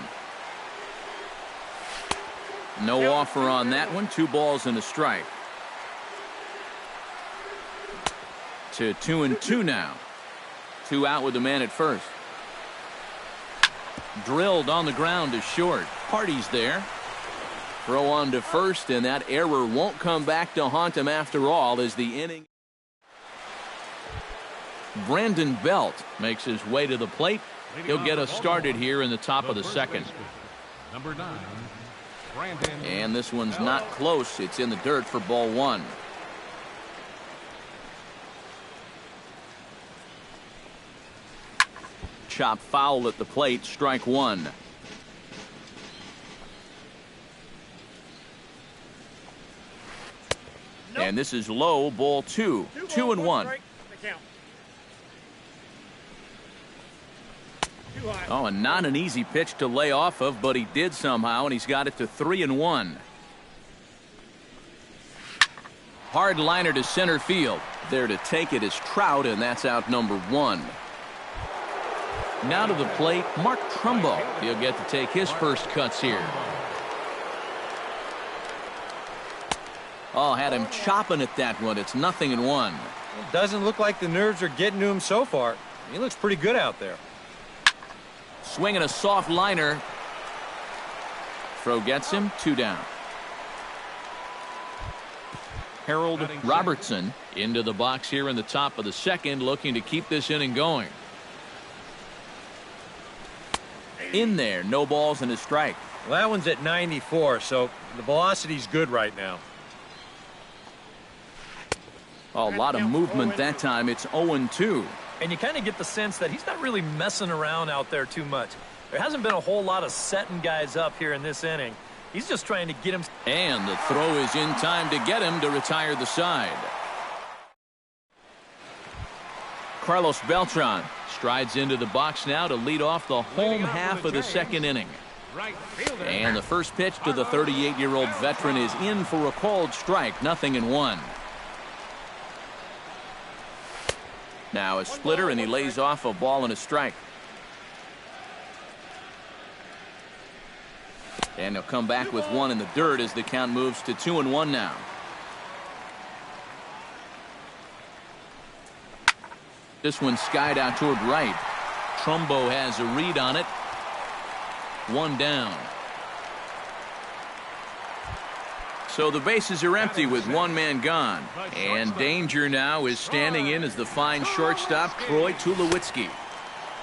Speaker 1: No offer on that one. 2 balls and a strike. To 2-2 now. 2 out with the man at first. Drilled on the ground to short. Hardy's there. Throw on to first, and that error won't come back to haunt him after all as the inning. Brandon Belt makes his way to the plate. He'll get us started here in the top of the second.
Speaker 3: Number 9, Brandon.
Speaker 1: And this one's not close. It's in the dirt for ball 1. Chop foul at the plate, strike 1. And this is low, ball 2. 2-1. Oh, and not an easy pitch to lay off of, but he did somehow, and he's got it to 3-1. Hard liner to center field. There to take it is Trout, and that's out number 1. Now to the plate, Mark Trumbo. He'll get to take his first cuts here. Oh, had him chopping at that one. It's 0-1.
Speaker 2: It doesn't look like the nerves are getting to him so far. He looks pretty good out there.
Speaker 1: Swinging a soft liner. Throw gets him, 2 down. Harold Robertson into the box here in the top of the second, looking to keep this inning going. In there, no balls and a strike.
Speaker 2: Well, that one's at 94, so the velocity's good right now.
Speaker 1: Oh, a lot of movement that time. It's 0-2.
Speaker 4: And you kind of get the sense that he's not really messing around out there too much. There hasn't been a whole lot of setting guys up here in this inning. He's just trying to get him.
Speaker 1: And the throw is in time to get him to retire the side. Carlos Beltran strides into the box now to lead off the home half of the second inning. And the first pitch to the 38-year-old veteran is in for a called strike, 0-1. Now a splitter, and he lays off a ball and a strike. And he'll come back with one in the dirt as the count moves to 2-1 now. This one skied out toward right. Trumbo has a read on it. 1 down. So the bases are empty with 1 man gone. And danger now is standing in as the fine shortstop, Troy Tulowitzki.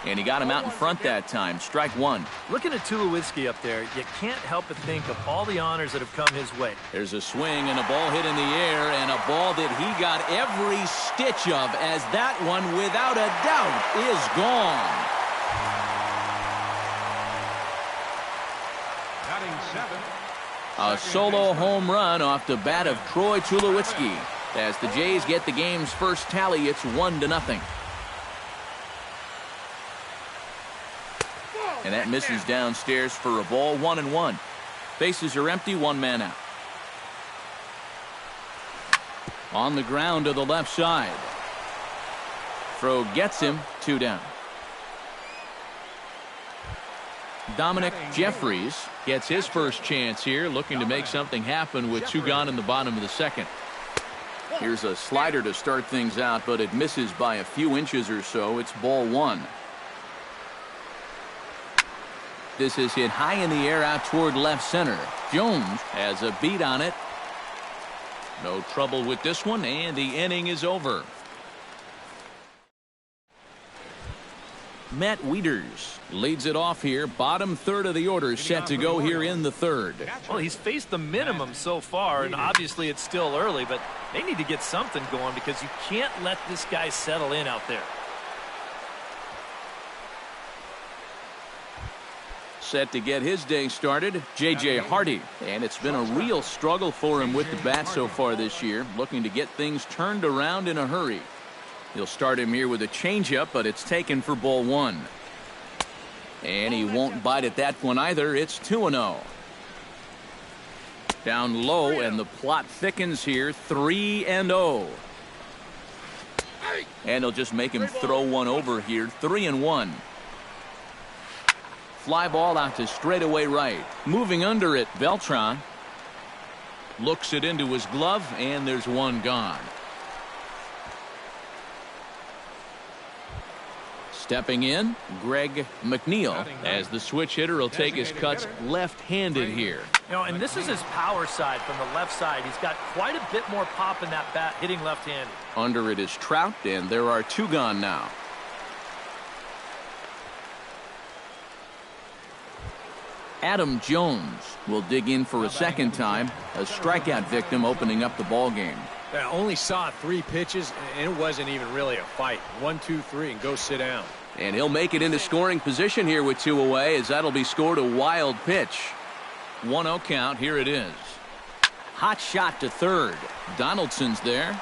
Speaker 1: And he got him out in front that time. Strike 1.
Speaker 4: Looking at Tulowitzki up there, you can't help but think of all the honors that have come his way.
Speaker 1: There's a swing and a ball hit in the air, and a ball that he got every stitch of, as that one, without a doubt, is gone. A solo home run off the bat of Troy Tulowitzki. As the Jays get the game's first tally, it's 1-0. And that misses downstairs for a ball, 1-1. Bases are empty, 1 man out. On the ground to the left side. Throw gets him, 2 down. Dominic Jeffries gets his first chance here, looking to make something happen with 2 gone in the bottom of the second. Here's a slider to start things out, but it misses by a few inches or so. It's ball 1. This is hit high in the air out toward left center. Jones has a beat on it. No trouble with this one, and the inning is over. Matt Wieters leads it off here. Bottom third of the order set to go here in the third.
Speaker 4: Well, he's faced the minimum so far, and obviously it's still early, but they need to get something going because you can't let this guy settle in out there.
Speaker 1: Set to get his day started, J.J. Hardy. And it's been a real struggle for him with the bat so far this year, looking to get things turned around in a hurry. He'll start him here with a changeup, but it's taken for ball 1. And he won't bite at that one either. It's 2-0. Down low, and the plot thickens here, 3-0. And he'll just make him throw one over here, 3-1. Fly ball out to straightaway right. Moving under it, Beltran looks it into his glove, and there's 1 gone. Stepping in, Greg McNeil, as the switch hitter will take his cuts left-handed here.
Speaker 4: You know, and this is his power side from the left side. He's got quite a bit more pop in that bat hitting left-handed.
Speaker 1: Under it is Trout, and there are 2 gone now. Adam Jones will dig in for a second time, a strikeout victim opening up the ball game.
Speaker 2: I only saw 3 pitches, and it wasn't even really a fight. 1, 2, 3, and go sit down.
Speaker 1: And he'll make it into scoring position here with 2 away, as that'll be scored a wild pitch. 1-0 count. Here it is. Hot shot to third. Donaldson's there.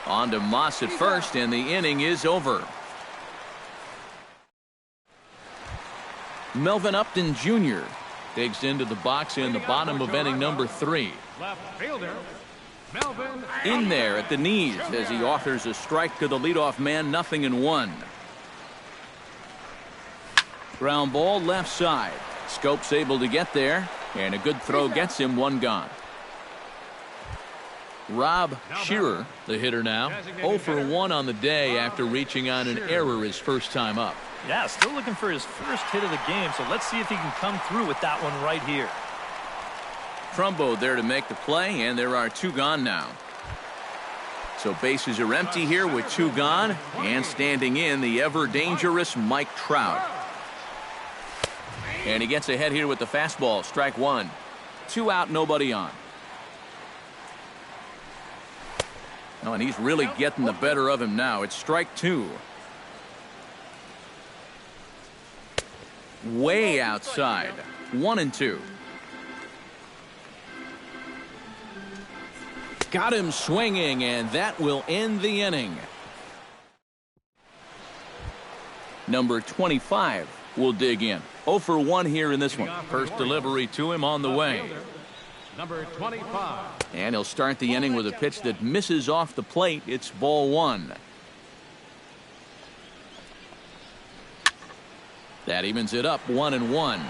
Speaker 1: On to Moss at first, and the inning is over. Melvin Upton Jr. digs into the box in the bottom of inning number 3.
Speaker 3: Left fielder,
Speaker 1: In there at the knees as he offers a strike to the leadoff man, 0-1. Ground ball left side. Scope's able to get there, and a good throw gets him one gone. Rob Shearer, the hitter now, 0 for 1 on the day after reaching on an error his first time up.
Speaker 4: Yeah, still looking for his first hit of the game, so let's see if he can come through with that one right here.
Speaker 1: Trumbo there to make the play, and there are 2 gone now. So bases are empty here with 2 gone, and standing in the ever-dangerous Mike Trout. And he gets ahead here with the fastball, strike 1. 2 out, nobody on. Oh, and he's really getting the better of him now. It's strike 2. Way outside. 1-2. Got him swinging, and that will end the inning. Number 25 will dig in. 0 for 1 here in this one. First delivery to him on the way.
Speaker 3: Number 25.
Speaker 1: And he'll start the inning with a pitch that misses off the plate. It's ball 1. That evens it up 1-1.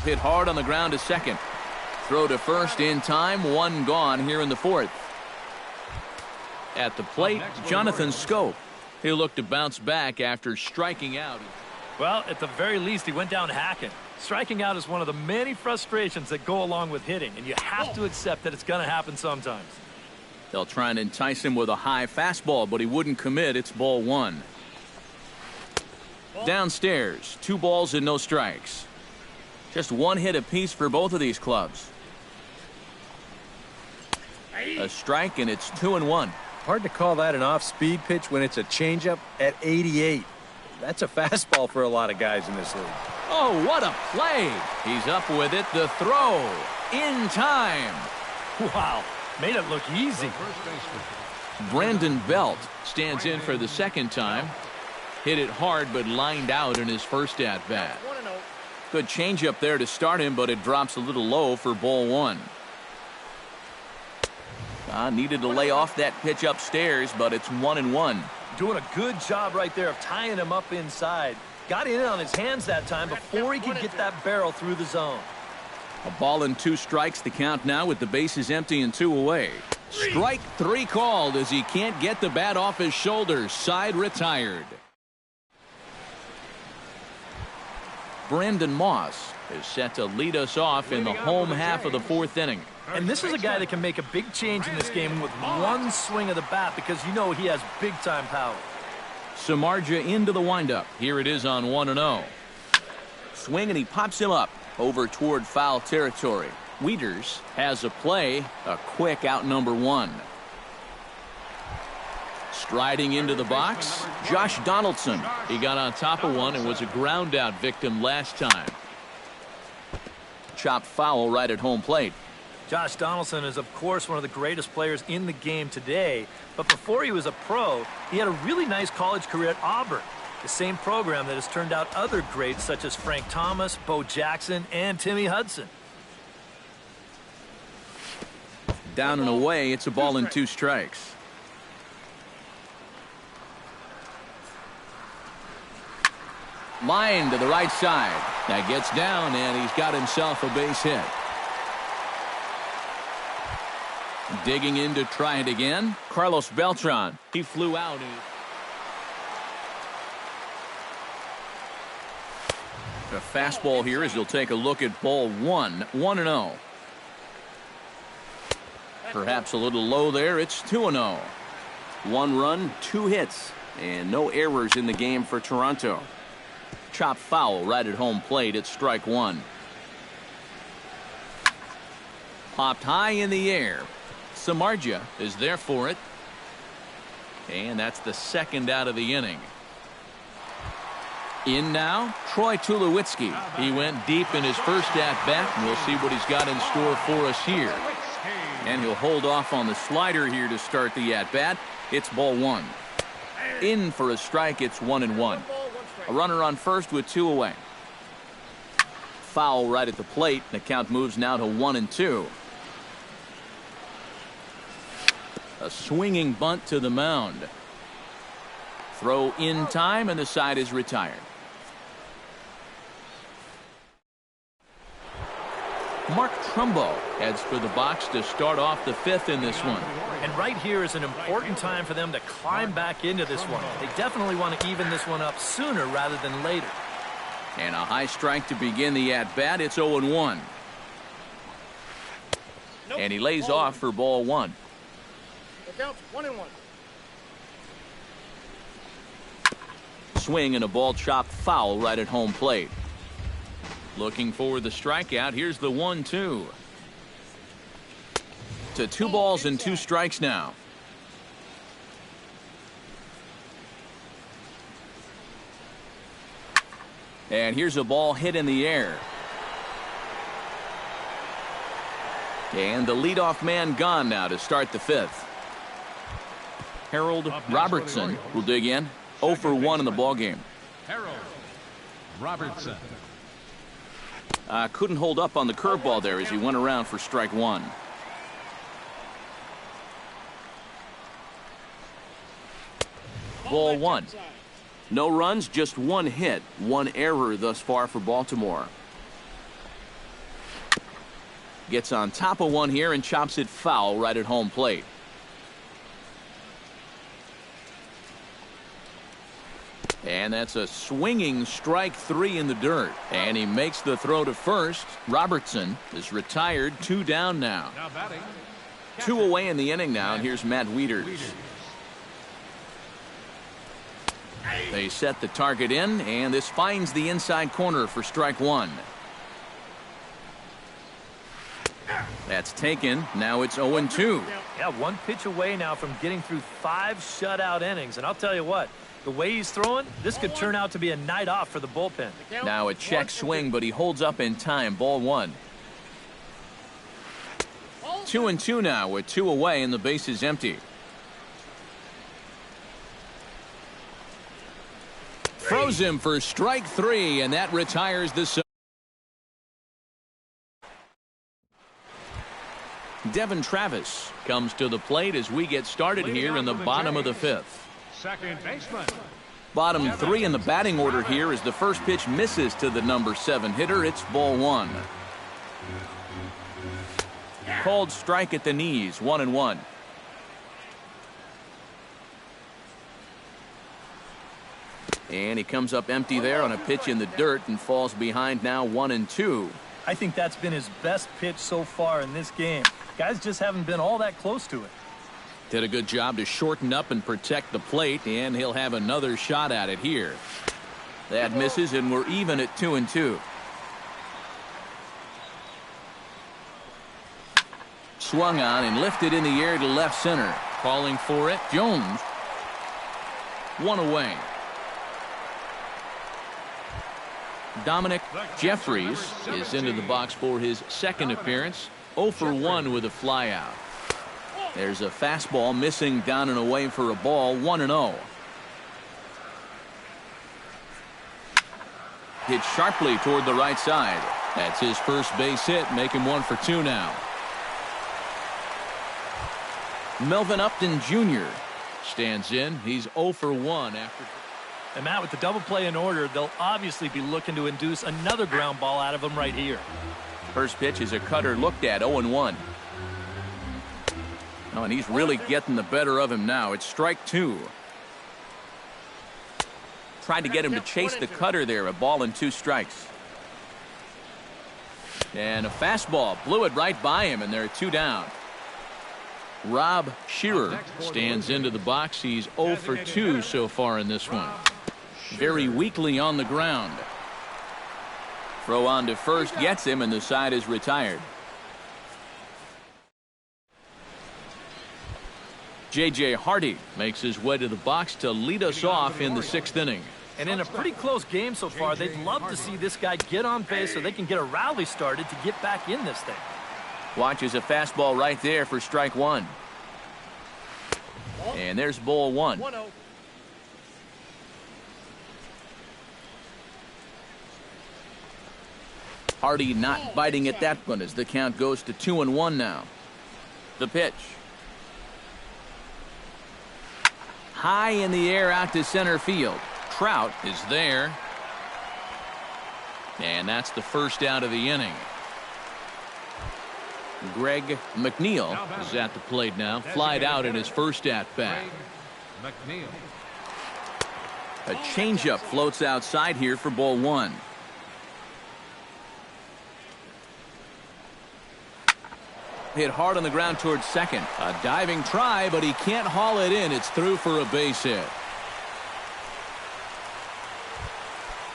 Speaker 1: Hit hard on the ground to second. Throw to first in time. 1 gone here in the 4th. At the plate, Jonathan Scope. He'll look to bounce back after striking out.
Speaker 4: Well, at the very least, he went down hacking. Striking out is one of the many frustrations that go along with hitting, and you have to accept that it's going to happen sometimes.
Speaker 1: They'll try and entice him with a high fastball, but he wouldn't commit. It's ball 1. Downstairs, 2 balls and no strikes. Just 1 hit apiece for both of these clubs. A strike, and it's 2-1.
Speaker 2: Hard to call that an off-speed pitch when it's a changeup at 88. That's a fastball for a lot of guys in this league.
Speaker 1: Oh, what a play. He's up with it. The throw in time.
Speaker 4: Wow, made it look easy.
Speaker 1: Brandon Belt stands in for the second time. Hit it hard, but lined out in his first at-bat. Good changeup there to start him, but it drops a little low for ball 1. Needed to lay off that pitch upstairs, but it's 1-1.
Speaker 4: Doing a good job right there of tying him up inside. Got in on his hands that time before he could get that barrel through the zone.
Speaker 1: A ball and 2 strikes the count now with the bases empty and 2 away. Strike 3 called as he can't get the bat off his shoulders. Side retired. Brandon Moss is set to lead us off in the home half of the 4th inning.
Speaker 4: And this is a guy that can make a big change in this game with 1 swing of the bat because you know he has big-time power.
Speaker 1: Samardzija into the windup. Here it is on 1-0. Swing, and he pops him up over toward foul territory. Wieters has a play, a quick out number 1. Striding into the box, Josh Donaldson. He got on top of one and was a ground out victim last time. Chopped foul right at home plate.
Speaker 4: Josh Donaldson is, of course, one of the greatest players in the game today. But before he was a pro, he had a really nice college career at Auburn, the same program that has turned out other greats such as Frank Thomas, Bo Jackson, and Timmy Hudson.
Speaker 1: Down and away, it's a ball and 2 strikes. Line to the right side. That gets down, and he's got himself a base hit. Digging in to try it again, Carlos Beltran. He flew out. A fastball here as he'll take a look at ball 1. 1-0. Perhaps a little low there. It's 2-0. 1 run, 2 hits, and no errors in the game for Toronto. Chopped foul right at home plate. It's strike 1. Popped high in the air. Samardzija is there for it. And that's the 2nd out of the inning. In now, Troy Tulowitzki. He went deep in his first at-bat, and we'll see what he's got in store for us here. And he'll hold off on the slider here to start the at-bat. It's ball 1. In for a strike. It's 1-1. A runner on first with 2 away. Foul right at the plate. The count moves now to 1-2. A swinging bunt to the mound. Throw in time, and the side is retired. Mark Trumbo heads for the box to start off the fifth in this one.
Speaker 4: And right here is an important time for them to climb back into this one. They definitely want to even this one up sooner rather than later.
Speaker 1: And a high strike to begin the at-bat. It's 0-1. And he lays off for ball one.
Speaker 5: It counts 1-1.
Speaker 1: Swing and a ball chopped foul right at home plate. Looking for the strikeout. Here's the 1-2. To 2 balls and 2 strikes now. And here's a ball hit in the air. And the leadoff man gone now to start the fifth. Harold Robertson will dig in. 0 for 1 in the ballgame.
Speaker 3: Harold Robertson.
Speaker 1: Couldn't hold up on the curveball there as he went around for strike one. Ball one. No runs, just 1 hit, 1 error thus far for Baltimore. Gets on top of one here and chops it foul right at home plate. And that's a swinging strike 3 in the dirt. And he makes the throw to first. Robertson is retired, 2 down now.
Speaker 3: Now batting.
Speaker 1: 2 away in the inning now, and here's Matt Wieters. They set the target in, and this finds the inside corner for strike 1. That's taken. Now it's 0-2.
Speaker 4: Yeah, 1 pitch away now from getting through 5 shutout innings. And I'll tell you what, the way he's throwing, this could turn out to be a night off for the bullpen.
Speaker 1: Now a check swing, but he holds up in time. Ball 1. 2-2 now with 2 away, and the base is empty. Throws him for strike 3, and that retires the. Devin Travis comes to the plate as we get started here in the bottom of the fifth.
Speaker 3: Second baseman.
Speaker 1: Bottom 3 in the batting order here as the first pitch misses to the number 7 hitter. It's ball 1. Called strike at the knees, 1-1. And he comes up empty there on a pitch in the dirt and falls behind now 1-2.
Speaker 4: I think that's been his best pitch so far in this game. Guys just haven't been all that close to it.
Speaker 1: Did a good job to shorten up and protect the plate, and he'll have another shot at it here. That misses, and we're even at 2-2. Swung on and lifted in the air to left center. Calling for it, Jones. 1 away. Dominic Jeffries is into the box for his second appearance. 0 for 1 with a flyout. There's a fastball missing down and away for a ball. 1-0. Hit sharply toward the right side. That's his first base hit, making 1 for 2 now. Melvin Upton Jr. stands in. He's 0 for 1 after.
Speaker 4: And Matt, with the double play in order, they'll obviously be looking to induce another ground ball out of him right here.
Speaker 1: First pitch is a cutter looked at, 0-1. Oh, and he's really getting the better of him now. It's strike 2. Tried to get him to chase the cutter there, a ball and 2 strikes. And a fastball blew it right by him, and there are 2 down. Rob Shearer stands into the box. He's 0 for 2 so far in this one. Very weakly on the ground. Throw on to first gets him, and the side is retired. J.J. Hardy makes his way to the box to lead us off in the 6th inning.
Speaker 4: And in a pretty close game so far, they'd love to see this guy get on base so they can get a rally started to get back in this thing.
Speaker 1: Watches a fastball right there for strike 1. And there's ball 1. Hardy not biting at that one as the count goes to 2-1 now. The pitch. high in the air out to center field. Trout is there. And that's the first out of the inning. Greg McNeil is at the plate now. Flied out in his first at-bat. A changeup floats outside here for ball one. Hit hard on the ground towards second. A diving try, but he can't haul it in. It's through for a base hit.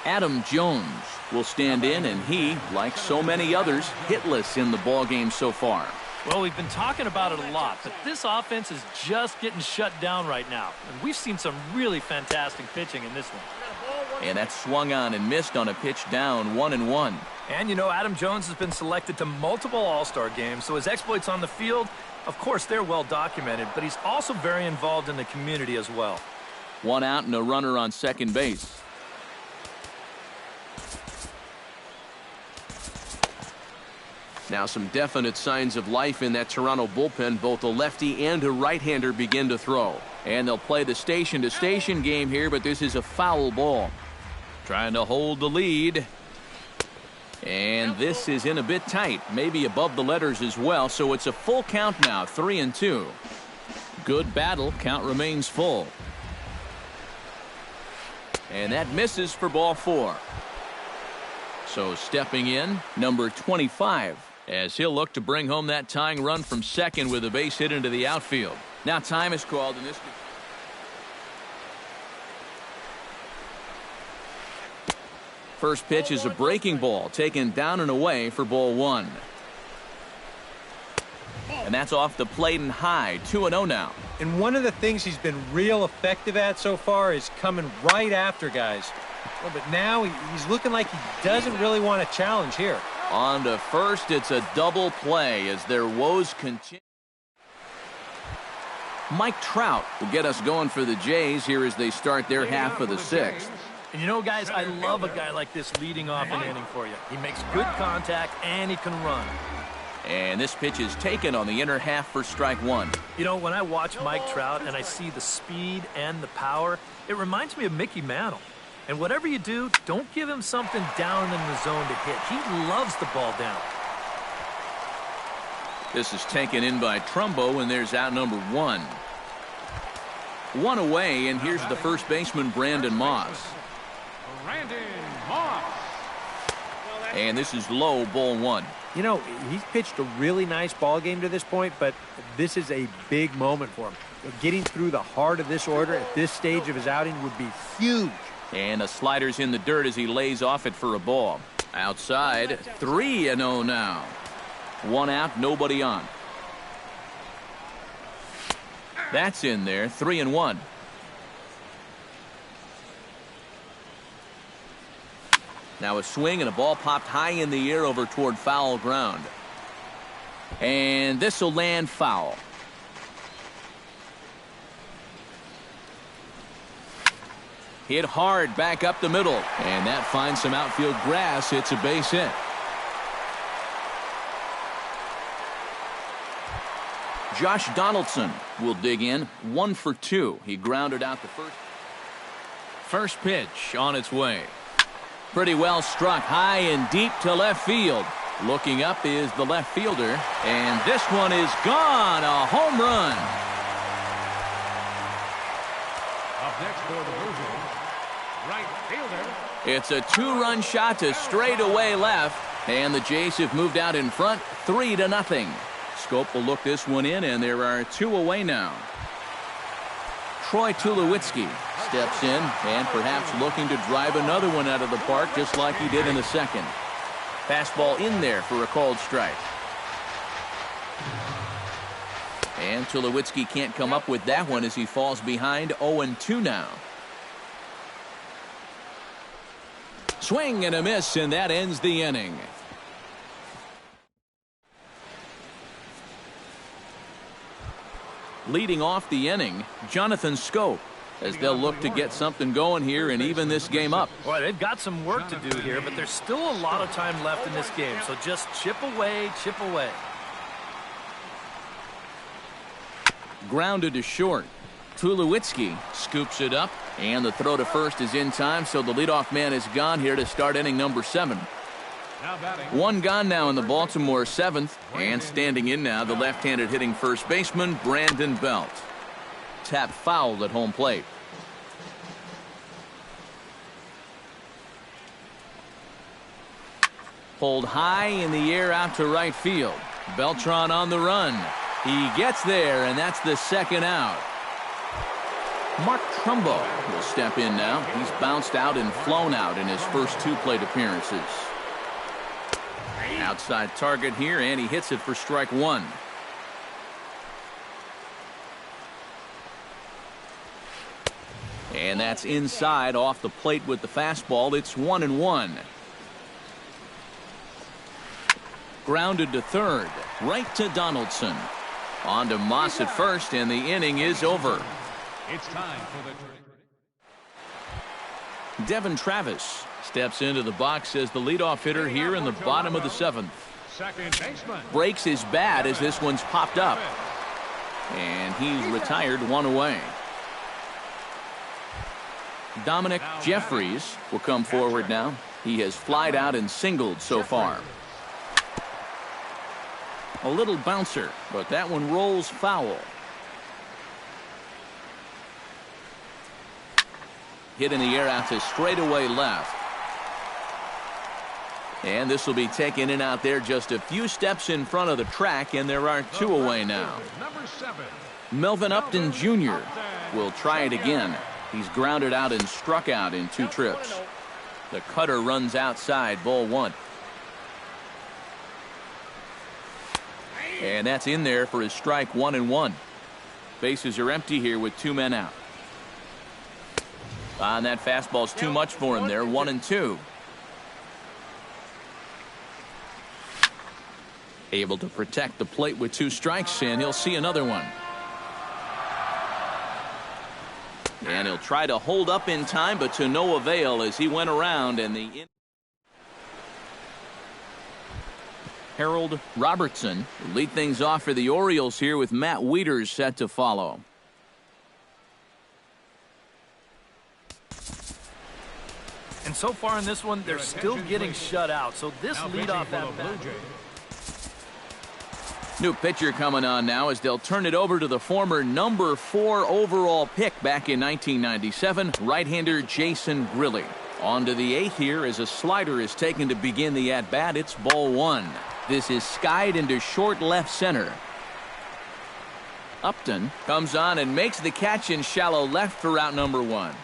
Speaker 1: Adam Jones will stand in, and he, like so many others, hitless in the ballgame so far.
Speaker 4: Well, we've been talking about it a lot, but this offense is just getting shut down right now. And we've seen some really fantastic pitching in this one.
Speaker 1: And that swung on and missed on a pitch down, 1-1.
Speaker 4: And, you know, Adam Jones has been selected to multiple All-Star games, so his exploits on the field, of course, they're well documented, but he's also very involved in the community as well.
Speaker 1: One out and a runner on second base. Now some definite signs of life in that Toronto bullpen. Both a lefty and a right-hander begin to throw. And they'll play the station-to-station game here, but this is a foul ball. Trying to hold the lead. And this is in a bit tight, maybe above the letters as well, so it's a full count now, 3-2. Good battle, count remains full. And that misses for ball four. So stepping in, number 25, as he'll look to bring home that tying run from second with a base hit into the outfield. Now time is called in this. First pitch is a breaking ball taken down and away for ball one. And that's off the plate and high, 2-0 now.
Speaker 2: And one of the things he's been real effective at so far is coming right after guys. Well, but now he's looking like he doesn't really want to challenge here.
Speaker 1: On to first, it's a double play as their woes continue. Mike Trout will get us going for the Jays here as they start their half of the sixth.
Speaker 4: And you know, guys, I love a guy like this leading off an inning for you. He makes good contact and he can run.
Speaker 1: And this pitch is taken on the inner half for strike one.
Speaker 4: You know, when I watch Mike Trout and I see the speed and the power, it reminds me of Mickey Mantle. And whatever you do, don't give him something down in the zone to hit. He loves the ball down.
Speaker 1: This is taken in by Trumbo, and there's out number one. One away, and here's the first baseman, Brandon Moss. And this is low, ball one.
Speaker 2: You know, he's pitched a really nice ball game to this point, but this is a big moment for him. Getting through the heart of this order at this stage of his outing would be huge.
Speaker 1: And a slider's in the dirt as he lays off it for a ball. Outside, 3-0 now. One out, nobody on. That's in there, 3-1. Now a swing and a ball popped high in the air over toward foul ground. And this will land foul. Hit hard back up the middle. And that finds some outfield grass. It's a base hit. Josh Donaldson will dig in. 1 for 2. He grounded out the first. First pitch on its way. Pretty well struck high and deep to left field. Looking up is the left fielder. And this one is gone. A home run.
Speaker 3: Up next for the Blue right fielder.
Speaker 1: It's a 2-run shot to straightaway left. And the Jays have moved out in front 3-0. Scope will look this one in, and there are 2 away now. Troy Tulowitzki steps in and perhaps looking to drive another one out of the park just like he did in the second. Fastball in there for a called strike. And Tulowitzki can't come up with that one as he falls behind 0-2 now. Swing and a miss, and that ends the inning. Leading off the inning, Jonathan Scope, as they'll look to get something going here and even this game up.
Speaker 4: Well, they've got some work to do here, but there's still a lot of time left in this game, so just chip away, chip away.
Speaker 1: Grounded to short. Tulowitzki scoops it up, and the throw to first is in time, so the leadoff man is gone here to start inning number 7. One gone now in the Baltimore 7th, and standing in now the left-handed hitting first baseman Brandon Belt. Tap fouled at home plate. Pulled high in the air out to right field. Beltran on the run. He gets there, and that's the second out. Mark Trumbo will step in now. He's bounced out and flown out in his first 2 plate appearances. Outside target here, and he hits it for strike 1. And that's inside off the plate with the fastball. It's 1-1. Grounded to third, right to Donaldson. On to Moss at first, and the inning is over.
Speaker 3: It's time for the
Speaker 1: Devin Travis steps into the box as the leadoff hitter here in the bottom of the 7th.
Speaker 3: second baseman.
Speaker 1: Breaks his bat as this one's popped up. And he's retired 1 away. Dominic Jeffries will come forward now. He has flied out and singled so far. A little bouncer, but that one rolls foul. Hit in the air out to straightaway left. And this will be taken in out there just a few steps in front of the track, and there are 2 away now.
Speaker 3: Number 7.
Speaker 1: Melvin Upton Jr. will try it again. He's grounded out and struck out in 2 trips. The cutter runs outside, ball 1. And that's in there for his strike 1-1. Bases are empty here with 2 men out. And that fastball's too much for him there, 1-2. Able to protect the plate with 2 strikes, and he'll see another one. And he'll try to hold up in time, but to no avail as he went around, and the Harold Robertson will lead things off for the Orioles here with Matt Wieters set to follow.
Speaker 4: And so far in this one, they're still getting shut out. So this leadoff at bat.
Speaker 1: New pitcher coming on now as they'll turn it over to the former number 4 overall pick back in 1997, right-hander Jason Grilli. On to the 8th here as a slider is taken to begin the at-bat. It's ball 1. This is skied into short left center. Upton comes on and makes the catch in shallow left for out number 1.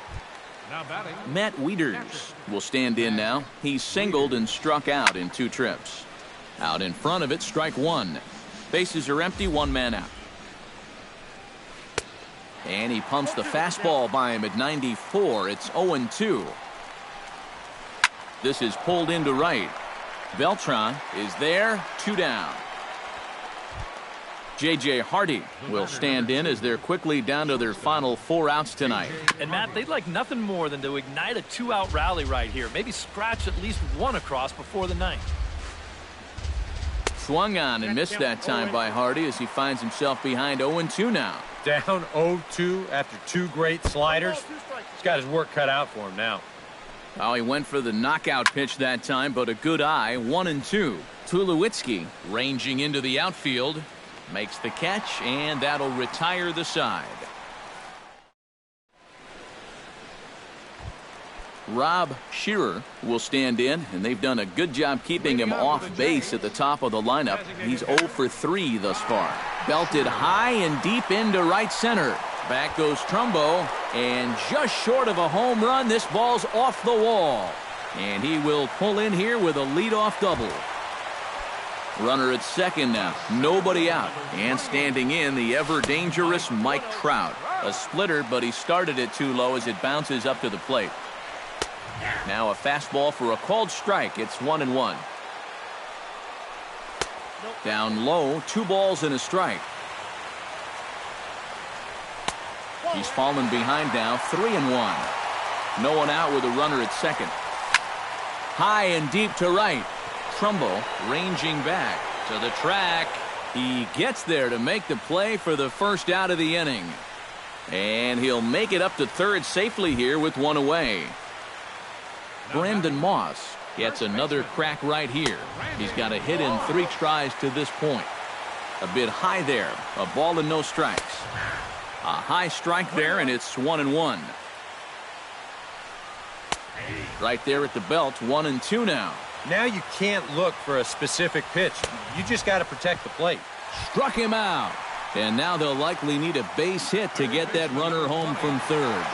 Speaker 3: Now batting,
Speaker 1: Matt Wieters will stand in now. He's singled and struck out in 2 trips. Out in front of it, strike 1. Bases are empty, 1 man out. And he pumps the fastball by him at 94. It's 0-2. This is pulled into right. Beltran is there, 2 down. J.J. Hardy will stand in as they're quickly down to their final 4 outs tonight.
Speaker 4: And Matt, they'd like nothing more than to ignite a 2-out rally right here. Maybe scratch at least 1 across before the 9th.
Speaker 1: Swung on and missed that time by Hardy as he finds himself behind 0-2 now.
Speaker 2: Down 0-2 after 2 great sliders. He's got his work cut out for him now.
Speaker 1: Oh, he went for the knockout pitch that time, but a good eye, 1-2. Tulowitzki ranging into the outfield, makes the catch, and that'll retire the side. Rob Shearer will stand in, and they've done a good job keeping him off base at the top of the lineup. He's 0 for 3 thus far. Belted high and deep into right center. Back goes Trumbo, and just short of a home run, this ball's off the wall. And he will pull in here with a leadoff double. Runner at second now, nobody out. And standing in, the ever-dangerous Mike Trout. A splitter, but he started it too low as it bounces up to the plate. Now a fastball for a called strike. It's 1-1. Down low, 2 balls and a strike. He's fallen behind now, 3-1. No one out with a runner at second. High and deep to right. Trumbo ranging back to the track. He gets there to make the play for the first out of the inning. And he'll make it up to third safely here with one away. Brandon Moss gets another crack right here. He's got a hit in 3 tries to this point. A bit high there. A ball and no strikes. A high strike there, and it's 1-1. Right there at the belt, 1-2 now.
Speaker 2: Now you can't look for a specific pitch. You just got to protect the plate.
Speaker 1: Struck him out. And now they'll likely need a base hit to get that runner home from third.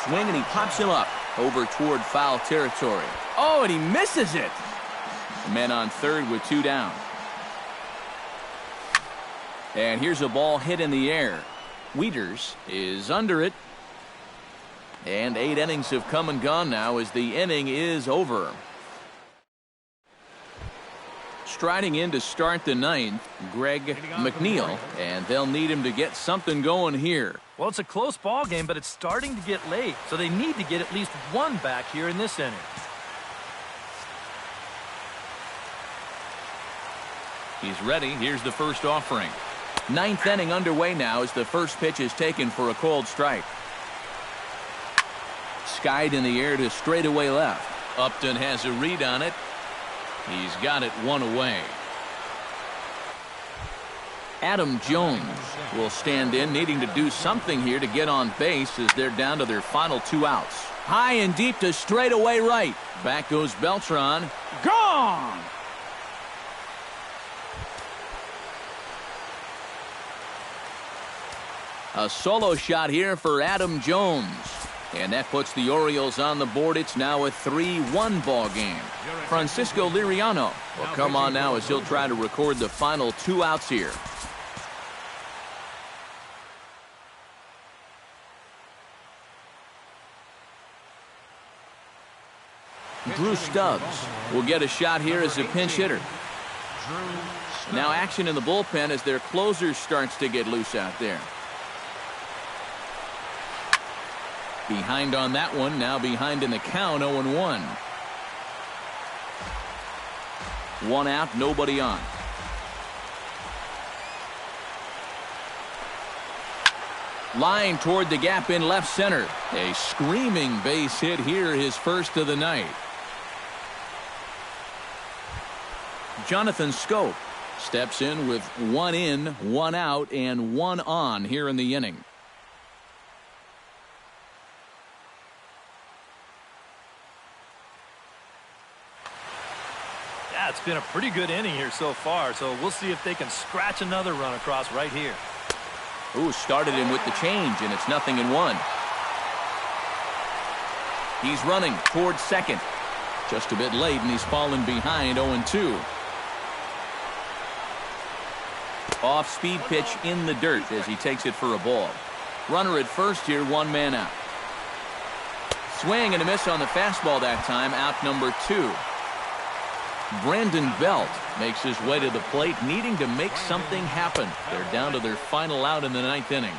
Speaker 1: Swing, and he pops him up over toward foul territory. Oh, and he misses it. Men on third with 2 down. And here's a ball hit in the air. Wieters is under it. And 8 innings have come and gone now as the inning is over. Striding in to start the 9th, Greg McNeil, and they'll need him to get something going here.
Speaker 4: Well, it's a close ball game, but it's starting to get late, so they need to get at least 1 back here in this inning.
Speaker 1: He's ready. Here's the first offering. 9th inning underway now as the first pitch is taken for a called strike. Skied in the air to straightaway left. Upton has a read on it. He's got it 1 away. Adam Jones will stand in, needing to do something here to get on base as they're down to their final 2 outs. High and deep to straightaway right. Back goes Beltran. Gone! A solo shot here for Adam Jones. And that puts the Orioles on the board. It's now a 3-1 ball game. Francisco Liriano will come on now as he'll try to record the final 2 outs here. Drew Stubbs will get a shot here as a pinch hitter. Now action in the bullpen as their closer starts to get loose out there. Behind on that one, now behind in the count, 0-1. 1 out, nobody on. Line toward the gap in left center. A screaming base hit here, his first of the night. Jonathan Scope steps in with 1 in, 1 out, and 1 on here in the inning.
Speaker 4: Yeah, it's been a pretty good inning here so far, so we'll see if they can scratch another run across right here.
Speaker 1: Ooh, started him with the change, and it's 0-1. He's running towards second. Just a bit late, and he's fallen behind 0-2. Off-speed pitch in the dirt as he takes it for a ball. Runner at first here, 1 man out. Swing and a miss on the fastball that time, out number 2. Brandon Belt makes his way to the plate, needing to make something happen. They're down to their final out in the 9th inning.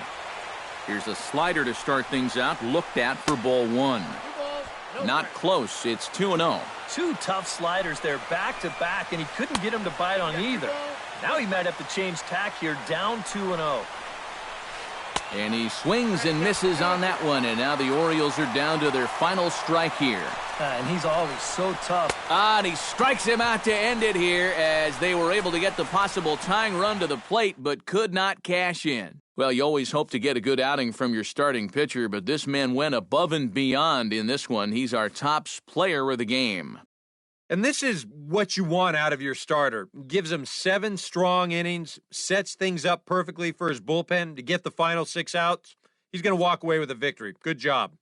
Speaker 1: Here's a slider to start things out, looked at for ball 1. Not close. It's 2-0.
Speaker 4: 2 tough sliders there back to back, and he couldn't get him to bite on either. Now he might have to change tack here, down 2-0.
Speaker 1: And he swings and misses on that one, and now the Orioles are down to their final strike here.
Speaker 4: And he's always so tough.
Speaker 1: And he strikes him out to end it here as they were able to get the possible tying run to the plate but could not cash in. Well, you always hope to get a good outing from your starting pitcher, but this man went above and beyond in this one. He's our top player of the game.
Speaker 2: And this is what you want out of your starter. Gives him 7 strong innings, sets things up perfectly for his bullpen to get the final 6 outs. He's going to walk away with a victory. Good job.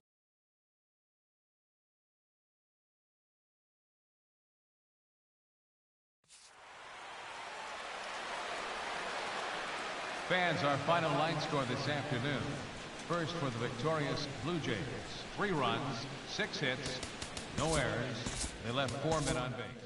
Speaker 3: Fans, our final line score this afternoon. First for the victorious Blue Jays. 3 runs, 6 hits, no errors. They left 4 men on base.